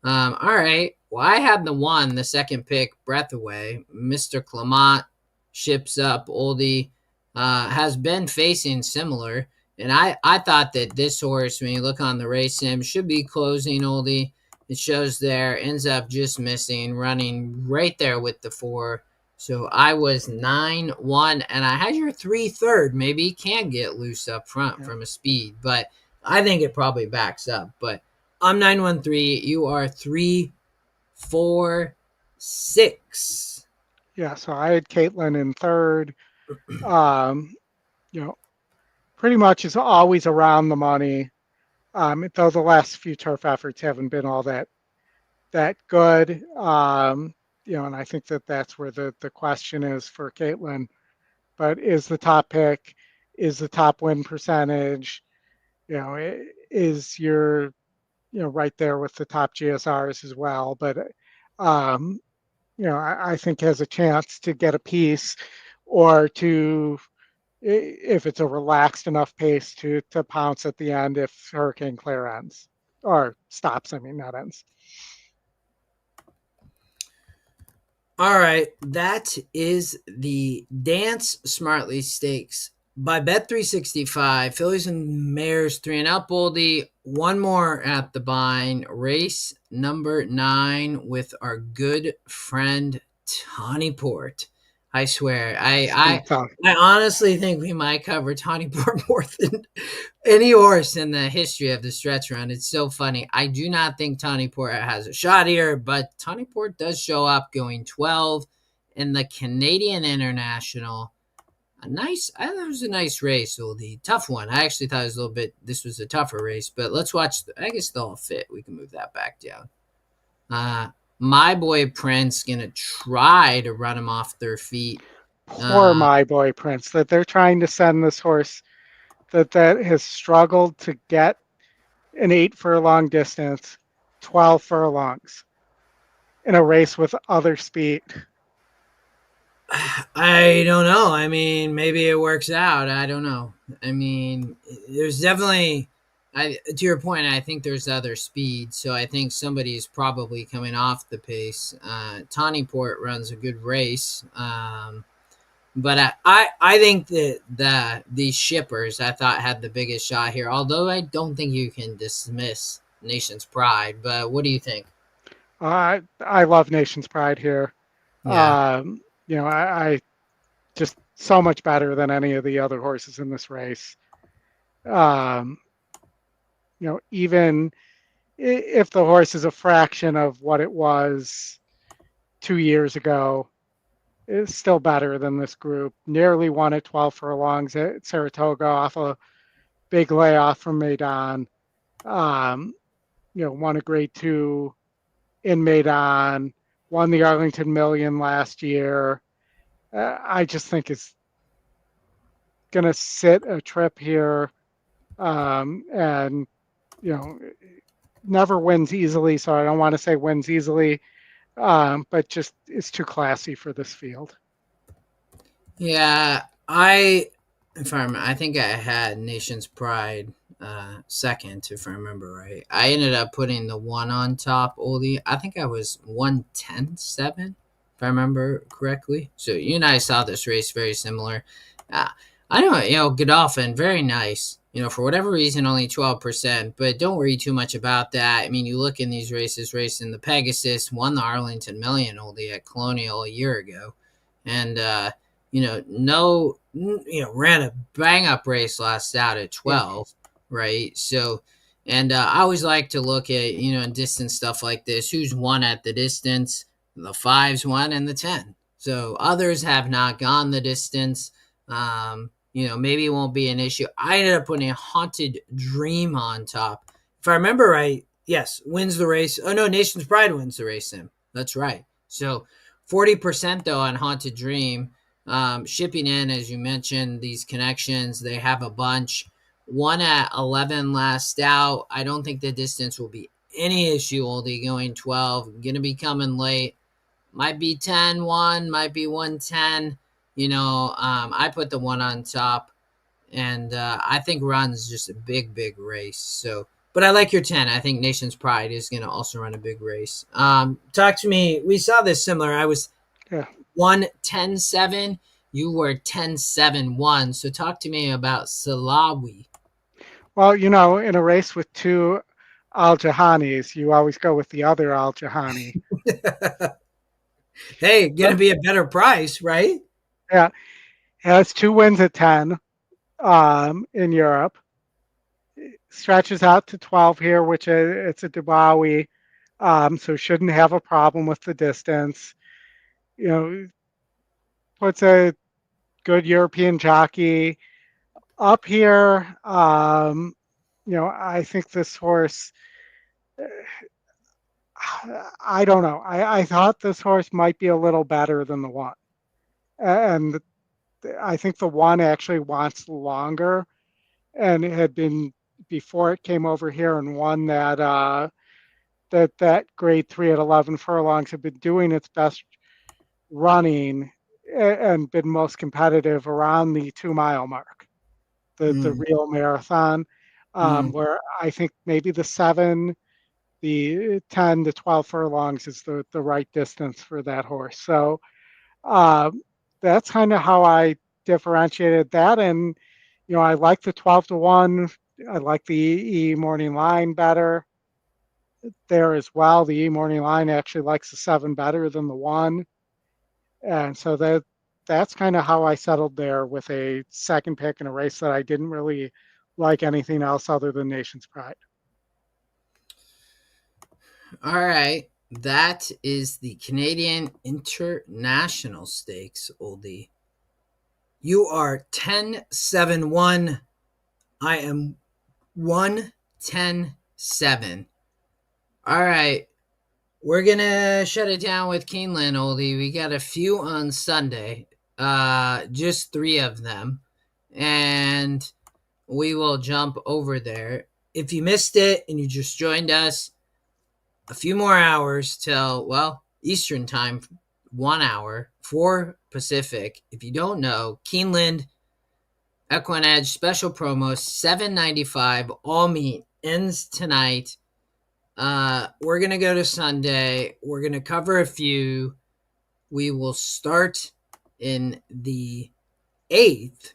all right. Well, I had the second pick, Breath Away. Mr. Clement ships up. Oldie has been facing similar. And I thought that this horse, when you look on the race sim, should be closing. Oldie. It shows there, ends up just missing, running right there with the 4. So I was 9-1, and I had your 3-3. Maybe he can get loose up front from a speed, but I think it probably backs up. But I'm 9-1-3. You are 3-4-6. Yeah, so I had Caitlin in third. Pretty much is always around the money. Though the last few turf efforts haven't been all that good. And I think that's where the question is for Caitlin. But is the top pick, is the top win percentage, is your, right there with the top GSRs as well. But, I think has a chance to get a piece, or to, if it's a relaxed enough pace, to pounce at the end if Hurricane Claire ends, or stops. I mean, not ends. All right, that is the Dance Smartly Stakes by Bet365. Fillies and Mares 3 and up. Oldie. One more at the Bine. Race number 9 with our good friend Tawny Port. I swear, I honestly think we might cover Tawny Port more than any horse in the history of the stretch run. It's so funny. I do not think Tawny Port has a shot here, but Tawny Port does show up going 12 in the Canadian International. I thought it was a nice race, Oldie. Tough one. I actually thought this was a tougher race, but let's watch. I guess they'll all fit. We can move that back down. My Boy Prince gonna try to run him off their feet. Poor My Boy Prince, that they're trying to send this horse that has struggled to get an 8 furlong distance, 12 furlongs in a race with other speed. I don't know. I mean, maybe it works out. I don't know. I mean, there's definitely, to your point, I think there's other speed. So I think somebody is probably coming off the pace. Tawny Port runs a good race. But I think that these shippers, I thought, had the biggest shot here. Although I don't think you can dismiss Nation's Pride. But what do you think? I love Nation's Pride here. Yeah. I just so much better than any of the other horses in this race. Even if the horse is a fraction of what it was 2 years ago, it's still better than this group. Nearly won at 12 furlongs at Saratoga off a big layoff from Maidan. Won a grade 2 in Maidan. Won the Arlington Million last year. I just think it's going to sit a trip here, and never wins easily. So I don't want to say wins easily, but just it's too classy for this field. Yeah, I think I had Nation's Pride second, if I remember right. I ended up putting the 1 on top, Oldie. I think I was 110-7, if I remember correctly. So you and I saw this race very similar. I know, Godolphin, very nice. For whatever reason, only 12%, but don't worry too much about that. I mean, you look in these races, racing the Pegasus, won the Arlington Million, Oldie, at Colonial a year ago. And, ran a bang-up race last out at 12, right? So And I always like to look at, distance stuff like this. Who's won at the distance? The fives won and the 10. So others have not gone the distance. Maybe it won't be an issue. I ended up putting a Haunted Dream on top. If I remember right, yes, wins the race. Oh, no, Nation's Pride wins the race, Sim. That's right. So 40% though on Haunted Dream. Shipping in, as you mentioned, these connections, they have a bunch. One at 11 last out. I don't think the distance will be any issue. Oldie going 12. Going to be coming late. Might be 10-1, might be 110. I put the one on top. And I think Run's just a big, big race. So, but I like your 10. I think Nation's Pride is going to also run a big race. Talk to me. We saw this similar. I was 1-10-7. You were 10-7-1. So talk to me about Salawi. Well, in a race with two Al Jahanis, you always go with the other Al Jahani. Hey, gonna be a better price, right? Yeah, has 2 wins at 10 in Europe. Stretches out to 12 here, which it's a Dubawi, so shouldn't have a problem with the distance. Puts a good European jockey up here. I think this horse, I don't know. I thought this horse might be a little better than the one. And I think the one actually wants longer and it had been before it came over here and won that grade 3 at 11 furlongs, had been doing its best running and been most competitive around the 2 mile mark, the real marathon, where I think maybe the 7, the 10 to 12 furlongs is the right distance for that horse. So that's kind of how I differentiated that. And, I like the 12-1. I like the E Morning Line better there as well. The E Morning Line actually likes the 7 better than the 1. And so that's kind of how I settled there with a second pick in a race that I didn't really like anything else other than Nation's Pride. All right. That is the Canadian International Stakes, Oldie. You are 10-7-1. I am 1-10-7. All right. We're going to shut it down with Keeneland, Oldie. We got a few on Sunday. Just 3 of them. And we will jump over there. If you missed it and you just joined us, a few more hours till, Eastern time, 1 hour, 4 Pacific. If you don't know, Keeneland Equine special promo, $7.95, all meat, ends tonight. We're going to go to Sunday. We're going to cover a few. We will start in the 8th.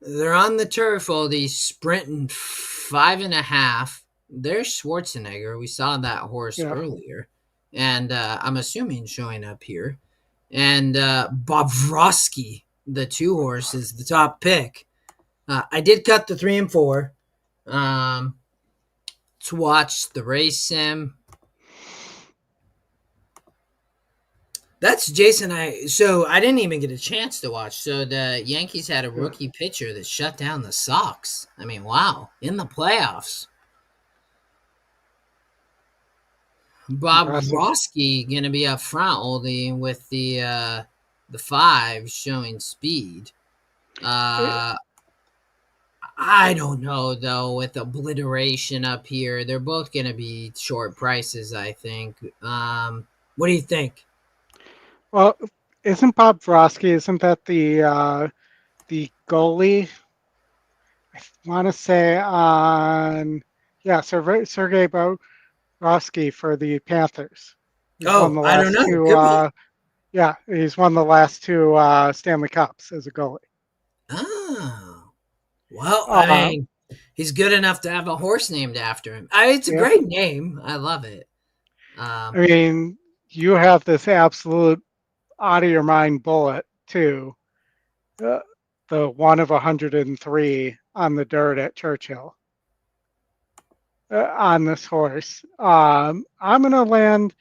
They're on the turf, all these sprinting 5.5. There's Schwarzenegger. We saw that horse earlier. And I'm assuming showing up here. And Bobrovsky, the 2 horse, is the top pick. I did cut the 3 and 4 to watch the race sim. That's Jason. So I didn't even get a chance to watch. So the Yankees had a rookie pitcher that shut down the Sox. I mean, wow, in the playoffs. Bobrovsky gonna be up front, Oldie, with the 5 showing speed. I don't know though. With obliteration up here, they're both gonna be short prices, I think. What do you think? Well, isn't that the goalie? I want to say Sergei Bobrovsky for the Panthers. He's won the I don't last know. 2. He's won the last 2 Stanley Cups as a goalie. Oh, well, I mean, he's good enough to have a horse named after him. It's a great name. I love it. I mean, you have this absolute out of your mind bullet too. The 1 of 103 on the dirt at Churchill. on this horse. I'm going to land.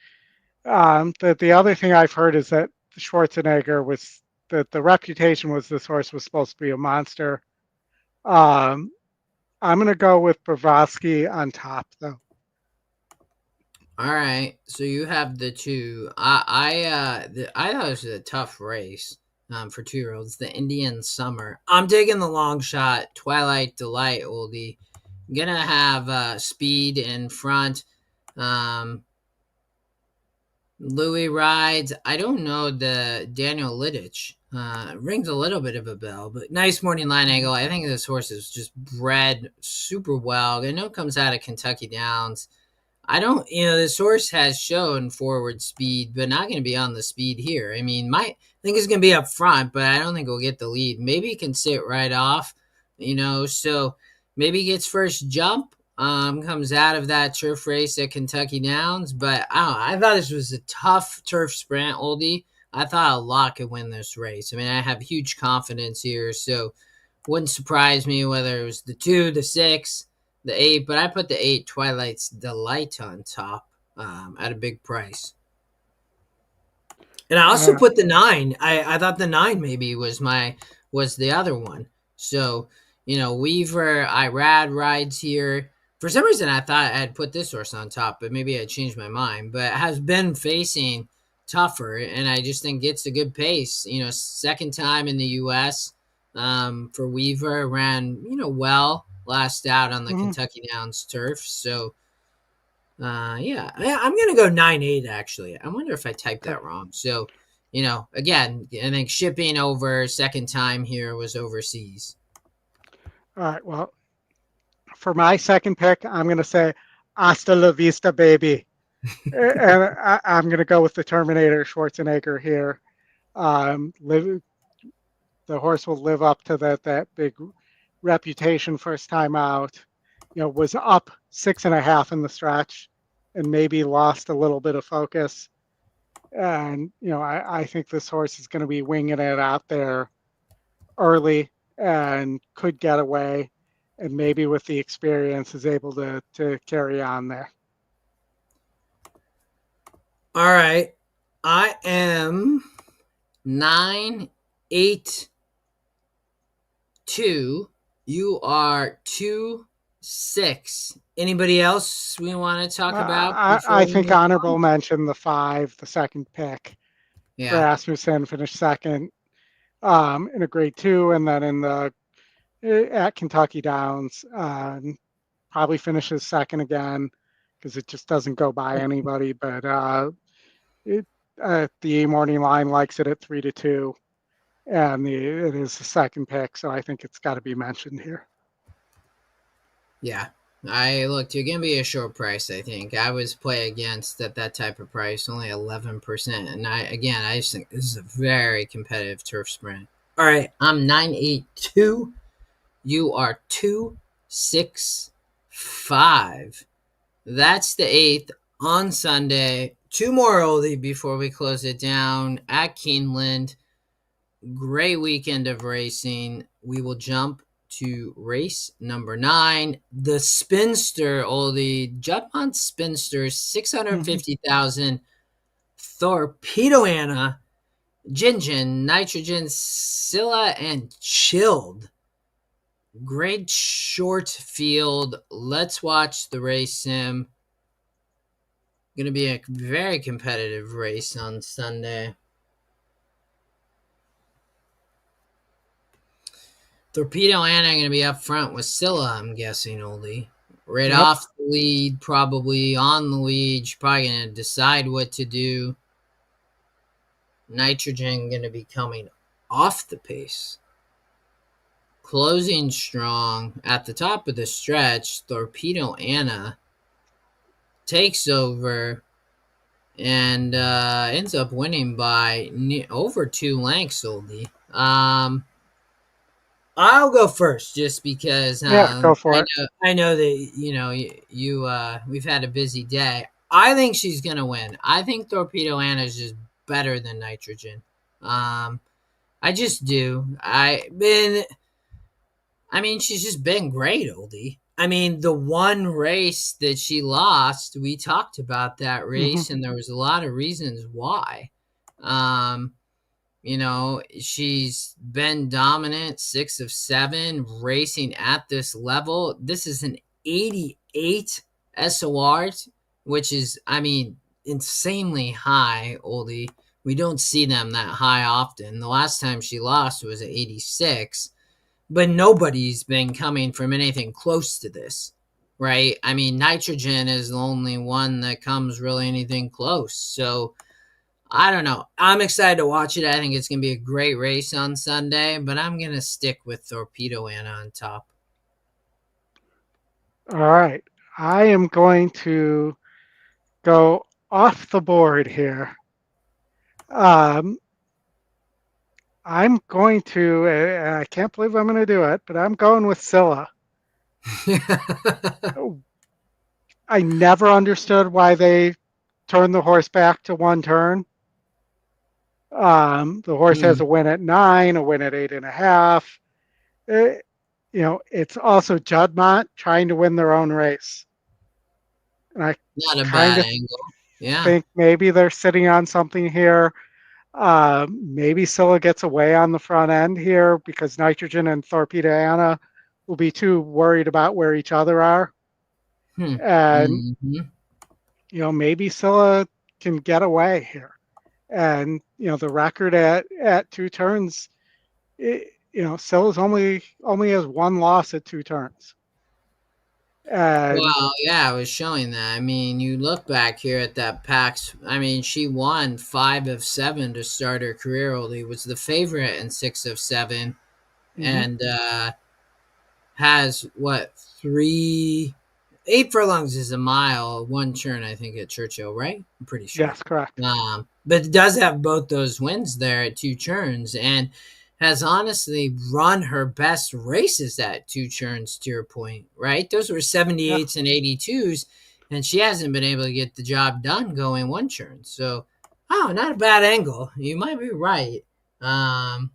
The other thing I've heard is that Schwarzenegger was that the reputation was this horse was supposed to be a monster. Um, I'm going to go with Bravosky on top, though. All right, so you have the two. I thought it was a tough race for 2-year-olds. The Indian Summer. I'm taking the long shot. Twilight Delight oldie. Gonna have speed in front. Um, Louis rides. I don't know the Daniel Littich. Rings a little bit of a bell, but nice morning line angle. I think this horse is just bred super well. I know it comes out of Kentucky Downs. I don't, this horse has shown forward speed, but not going to be on the speed here. I mean, I think it's going to be up front, but I don't think we'll get the lead. Maybe he can sit right off, so maybe he gets first jump, comes out of that turf race at Kentucky Downs. But I thought this was a tough turf sprint, oldie. I thought a lot could win this race. I mean, I have huge confidence here, so wouldn't surprise me whether it was the 2, the 6, the 8, but I put the 8 Twilight's Delight on top at a big price. And I also put the 9. I thought the 9 maybe was the other one. So, Weaver, Irad rides here. For some reason, I thought I'd put this horse on top, but maybe I changed my mind. But has been facing tougher, and I just think gets a good pace. Second time in the U.S. For Weaver, ran, well last out on the Kentucky Downs turf. So, yeah, I'm going to go 9-8, actually. I wonder if I typed that wrong. So, again, I think shipping over second time here was overseas. All right. Well, for my second pick, I'm going to say Hasta la vista, baby. And I'm going to go with the Terminator Schwarzenegger here. The horse will live up to that big reputation first time out. Was up 6.5 in the stretch and maybe lost a little bit of focus. And, I think this horse is going to be winging it out there early and could get away. And maybe with the experience is able to carry on there. All right. I am 9-8-2. You are 2-6. Anybody else we want to talk about? I think honorable mention the 5, the second pick. Yeah. Rasmussen finished second in a grade 2, and then at Kentucky Downs probably finishes second again because it just doesn't go by anybody. But the morning line likes it at 3-2. And it is the second pick, so I think it's got to be mentioned here. Yeah, I looked. You're gonna be a short price. I think I was play against at that type of price, only 11%. And I just think this is a very competitive turf sprint. All right, I'm 9-8-2. You are 2-6-5. That's the 8th on Sunday. 2 more oldie before we close it down at Keeneland. Great weekend of racing. We will jump to race number 9, the Spinster oldie, Juddmonte Spinster, 650,000. Torpedo Anna, Gingin, Nitrogen, Scylla, and Chilled. Great short field. Let's watch the race sim. Going to be a very competitive race on Sunday. Torpedo Anna going to be up front with Scylla, I'm guessing, oldie. Right off the lead, probably on the lead. She's probably going to decide what to do. Nitrogen going to be coming off the pace. Closing strong at the top of the stretch. Torpedo Anna takes over and ends up winning by over 2 lengths, oldie. I'll go first just because go for it. I know that you we've had a busy day. I think she's gonna win. I think Torpedo Anna is just better than Nitrogen. I just do. She's just been great, oldie. I mean, the one race that she lost, we talked about that Hmm. race, and there was a lot of reasons why. Um, she's been dominant, 6 of 7, racing at this level. This is an 88 SOR, which is, I mean, insanely high, Oldie. We don't see them that high often. The last time she lost was at 86, but nobody's been coming from anything close to this, right? I mean, nitrogen is the only one that comes really anything close. So I don't know. I'm excited to watch it. I think it's going to be a great race on Sunday, but I'm going to stick with Torpedo Anna on top. All right. I am going to go off the board here. Um, I'm going to, and I can't believe I'm going to do it, but I'm going with Scylla. I never understood why they turned the horse back to one turn. The horse has Hmm. a win at 9, a win at 8.5. It's also Juddmonte trying to win their own race. And I Not a kind bad of angle. Yeah. think maybe they're sitting on something here. Maybe Scylla gets away on the front end here because Nitrogen and Torpedo Anna will be too worried about where each other are. Hmm. And, Mm-hmm. maybe Scylla can get away here. And, the record at 2 turns, Scylla's only has one loss at 2 turns. And Well, yeah, I was showing that. I mean, you look back here at that PAX. I mean, she won 5 of 7 to start her career. Only was the favorite in 6 of 7, mhm, and has what 8 furlongs is a mile, one turn, I think, at Churchill, right? I'm pretty sure. yes, correct. But it does have both those wins there at 2 turns, and has honestly run her best races at 2 turns, to your point, right? Those were Yeah. 78s and 82s, and she hasn't been able to get the job done going one turn. So, oh, not a bad angle. You might be right. Um,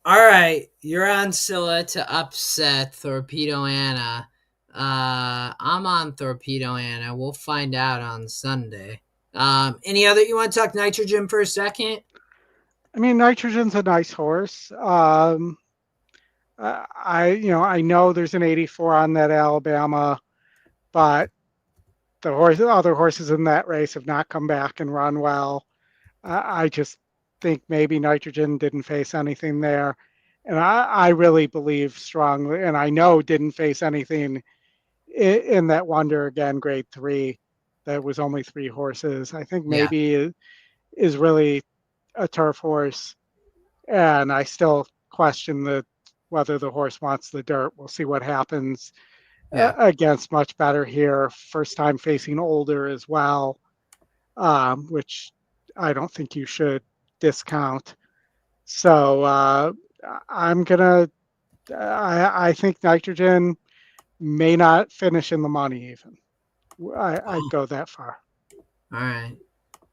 all right, you're on Scylla to upset Torpedo Anna. I'm on Torpedo Anna. We'll find out on Sunday. Any other you want to talk nitrogen for a second? I mean, Nitrogen's a nice horse. I know there's an 84 on that Alabama, but the other horses in that race have not come back and run well. I just think maybe Nitrogen didn't face anything there. And I really believe strongly, and I know didn't face anything in that Wonder Again Grade 3 that was only 3 horses. I think Yeah, maybe is really a turf horse, and I still question whether the horse wants the dirt. We'll see what happens yeah, against much better here. First time facing older as well, which I don't think you should discount. So I'm gonna. I think Nitrogen may not finish in the money even. I'd go that far. all right.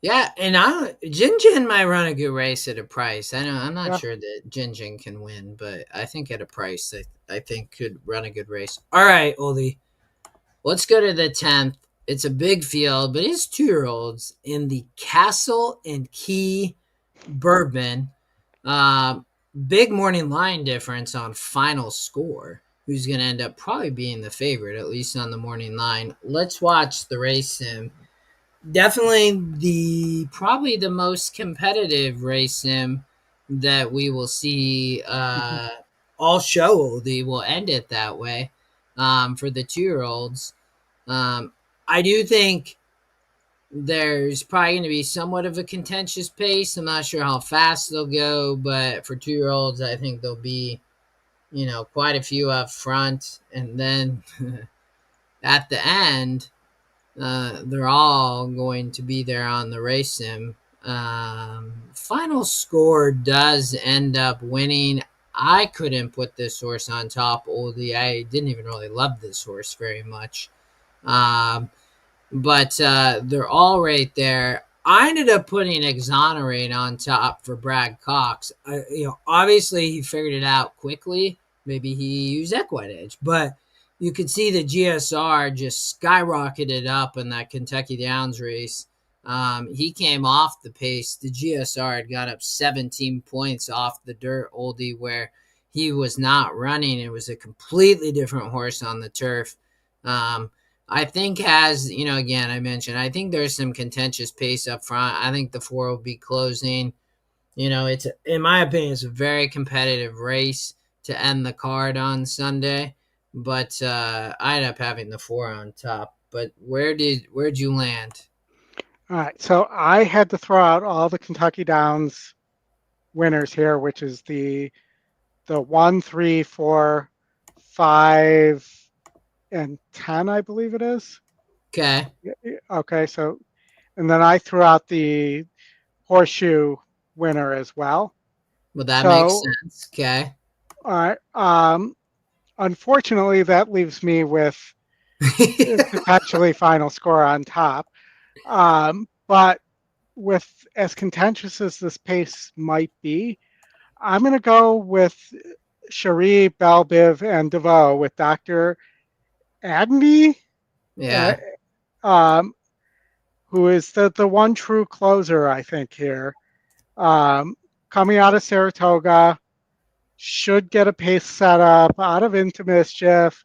Yeah, and Jin Jin might run a good race at a price. I know I'm not Yeah. sure that Jin Jin can win, but I think at a price, I think could run a good race. All right, Oldie, let's go to the 10th. It's a big field, but it's 2-year-olds in the Castle and Key Bourbon. Um, Big morning line difference on final score. Who's going to end up probably being the favorite, at least on the morning line? Let's watch the race sim. Definitely probably the most competitive race sim that we will see Mhm. all show. They will end it that way for the 2-year-olds. I do think there's probably going to be somewhat of a contentious pace. I'm not sure how fast they'll go, but for 2-year-olds, I think there'll be, quite a few up front. And then at the end, they're all going to be there on the race sim. Final score does end up winning. I couldn't put this horse on top, Oldie. I didn't even really love this horse very much. Um, but they're all right there. I ended up putting Exonerate on top for Brad Cox. Obviously he figured it out quickly. Maybe he used Equine Edge, but you could see the GSR just skyrocketed up in that Kentucky Downs race. He came off the pace. The GSR had got up 17 points off the dirt oldie where he was not running. It was a completely different horse on the turf. I think again, I mentioned, I think there's some contentious pace up front. I think the 4 will be closing. It's, in my opinion, it's a very competitive race to end the card on Sunday. But I ended up having the 4 on top. But where'd you land? All right, so I had to throw out all the Kentucky Downs winners here, which is the 1, 3, 4, 5, and 10, I believe it is. Okay. Okay, so and then I threw out the horseshoe winner as well. Well, that makes So, sense. Okay. all right. Unfortunately, that leaves me with potentially final score on top. But with as contentious as this pace might be, I'm going to go with Cherie, Belbiv, and DeVoe with Dr. Agnew, uh, Yeah. um, who is the one true closer, I think, here. Um, Coming out of Saratoga, should get a pace set up out of Into Mischief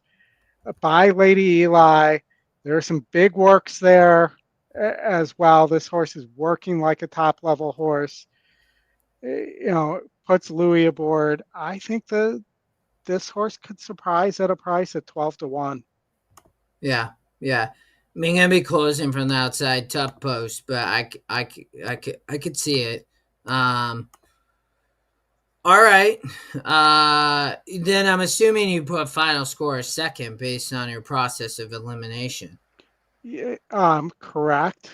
by Lady Eli. There are some big works there as well. This horse is working like a top level horse. Puts Louis aboard. I think this horse could surprise at a price at 12-1. Yeah. Yeah. I mean, gonna be closing from the outside, tough post, but I could see it. Um, all right. Then I'm assuming you put final score second based on your process of elimination. Yeah, correct.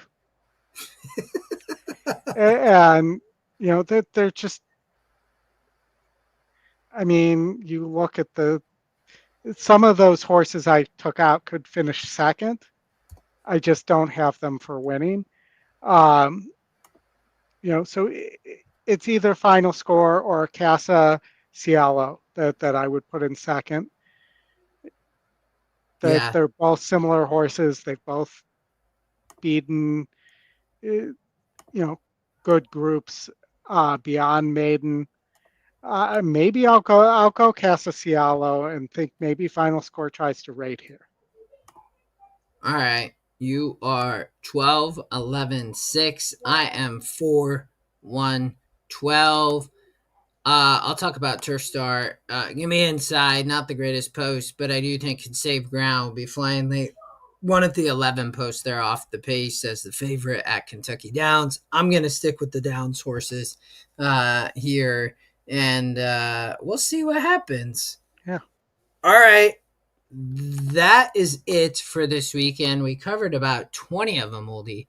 And they're just. I mean, you look at some of those horses I took out could finish second. I just don't have them for winning. Um, so it's either final score or Casa Cielo that I would put in second. That Yeah. they're both similar horses. They've both beaten, good groups beyond maiden. Maybe I'll go Casa Cielo and think maybe final score tries to rate here. All right. You are 12, 11, 6. I am 4, 1, 12. I'll talk about Turf Star. Give me inside, not the greatest post, but I do think can save ground. Will be flying. They won at the 11 post. They're off the pace as the favorite at Kentucky Downs. I'm going to stick with the Downs horses here, and we'll see what happens. Yeah. All right. That is it for this weekend. We covered about 20 of them, oldie.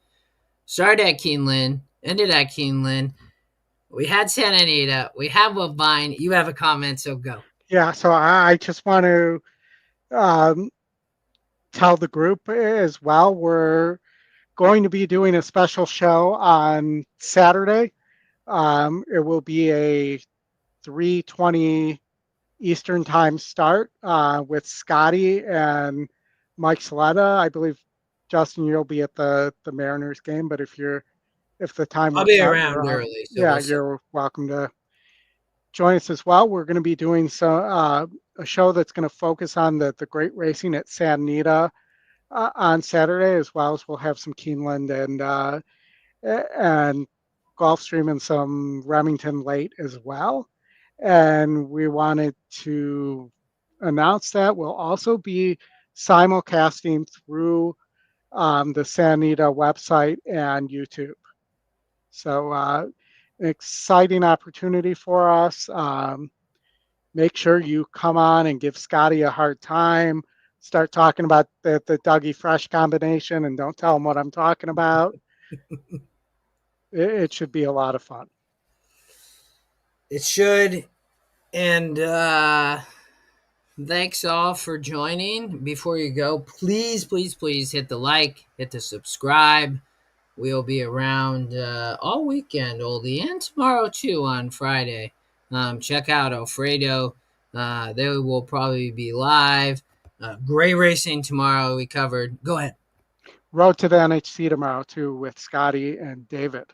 Started at Keeneland, ended at Keeneland. We had Santa Anita. We have Woodbine. You have a comment, so go. Yeah. So I just want to um, tell the group as well. We're going to be doing a special show on Saturday. It will be a 3:20 Eastern time start with Scotty and Mike Saletta. I believe Justin, you'll be at the Mariners game, but if the time I'll works be out, around early, so yeah, we'll see. you're welcome to join us as well. We're going to be doing a show that's going to focus on the great racing at Santa Anita on Saturday, as well as we'll have some Keeneland and Gulfstream and some Remington late as well. And we wanted to announce that we'll also be simulcasting through the Santa Anita website and YouTube. So an exciting opportunity for us. Make sure you come on and give Scotty a hard time. Start talking about the Dougie Fresh combination and don't tell him what I'm talking about. It should be a lot of fun. It should. And thanks all for joining. Before you go, please, please, please hit the like, hit the subscribe. We'll be around all weekend, oldie, and tomorrow too on Friday. Check out Alfredo. They will probably be live. Great racing tomorrow. We covered. Go ahead. Road to the NHC tomorrow too with Scotty and David.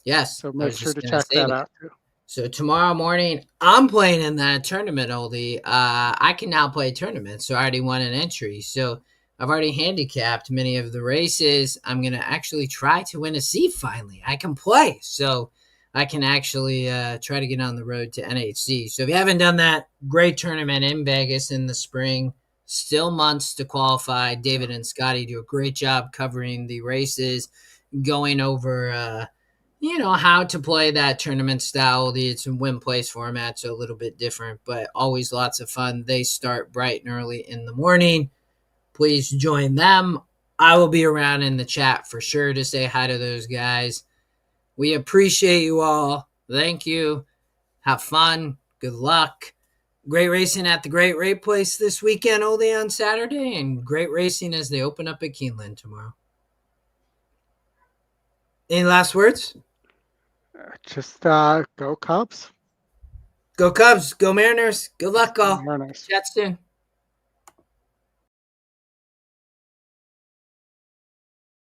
Yes, So I make was sure just to gonna check say that that. out too. So tomorrow morning, I'm playing in that tournament, Oldie. I can now play tournaments, so I already won an entry. So I've already handicapped many of the races. I'm gonna actually try to win a seat finally. I can play, so I can actually try to get on the road to NHC. So if you haven't done that, great tournament in Vegas in the spring. Still months to qualify. David and Scotty do a great job covering the races, going over. How to play that tournament style. It's a win place format, so a little bit different, but always lots of fun. They start bright and early in the morning. Please join them. I will be around in the chat for sure to say hi to those guys. We appreciate you all. Thank you. Have fun. Good luck. Great racing at the Great Rate Place this weekend, only on Saturday, and great racing as they open up at Keeneland tomorrow. Any last words? Just go Cubs. Go Cubs. Go Mariners. Good luck, all. Mariners. Chat soon.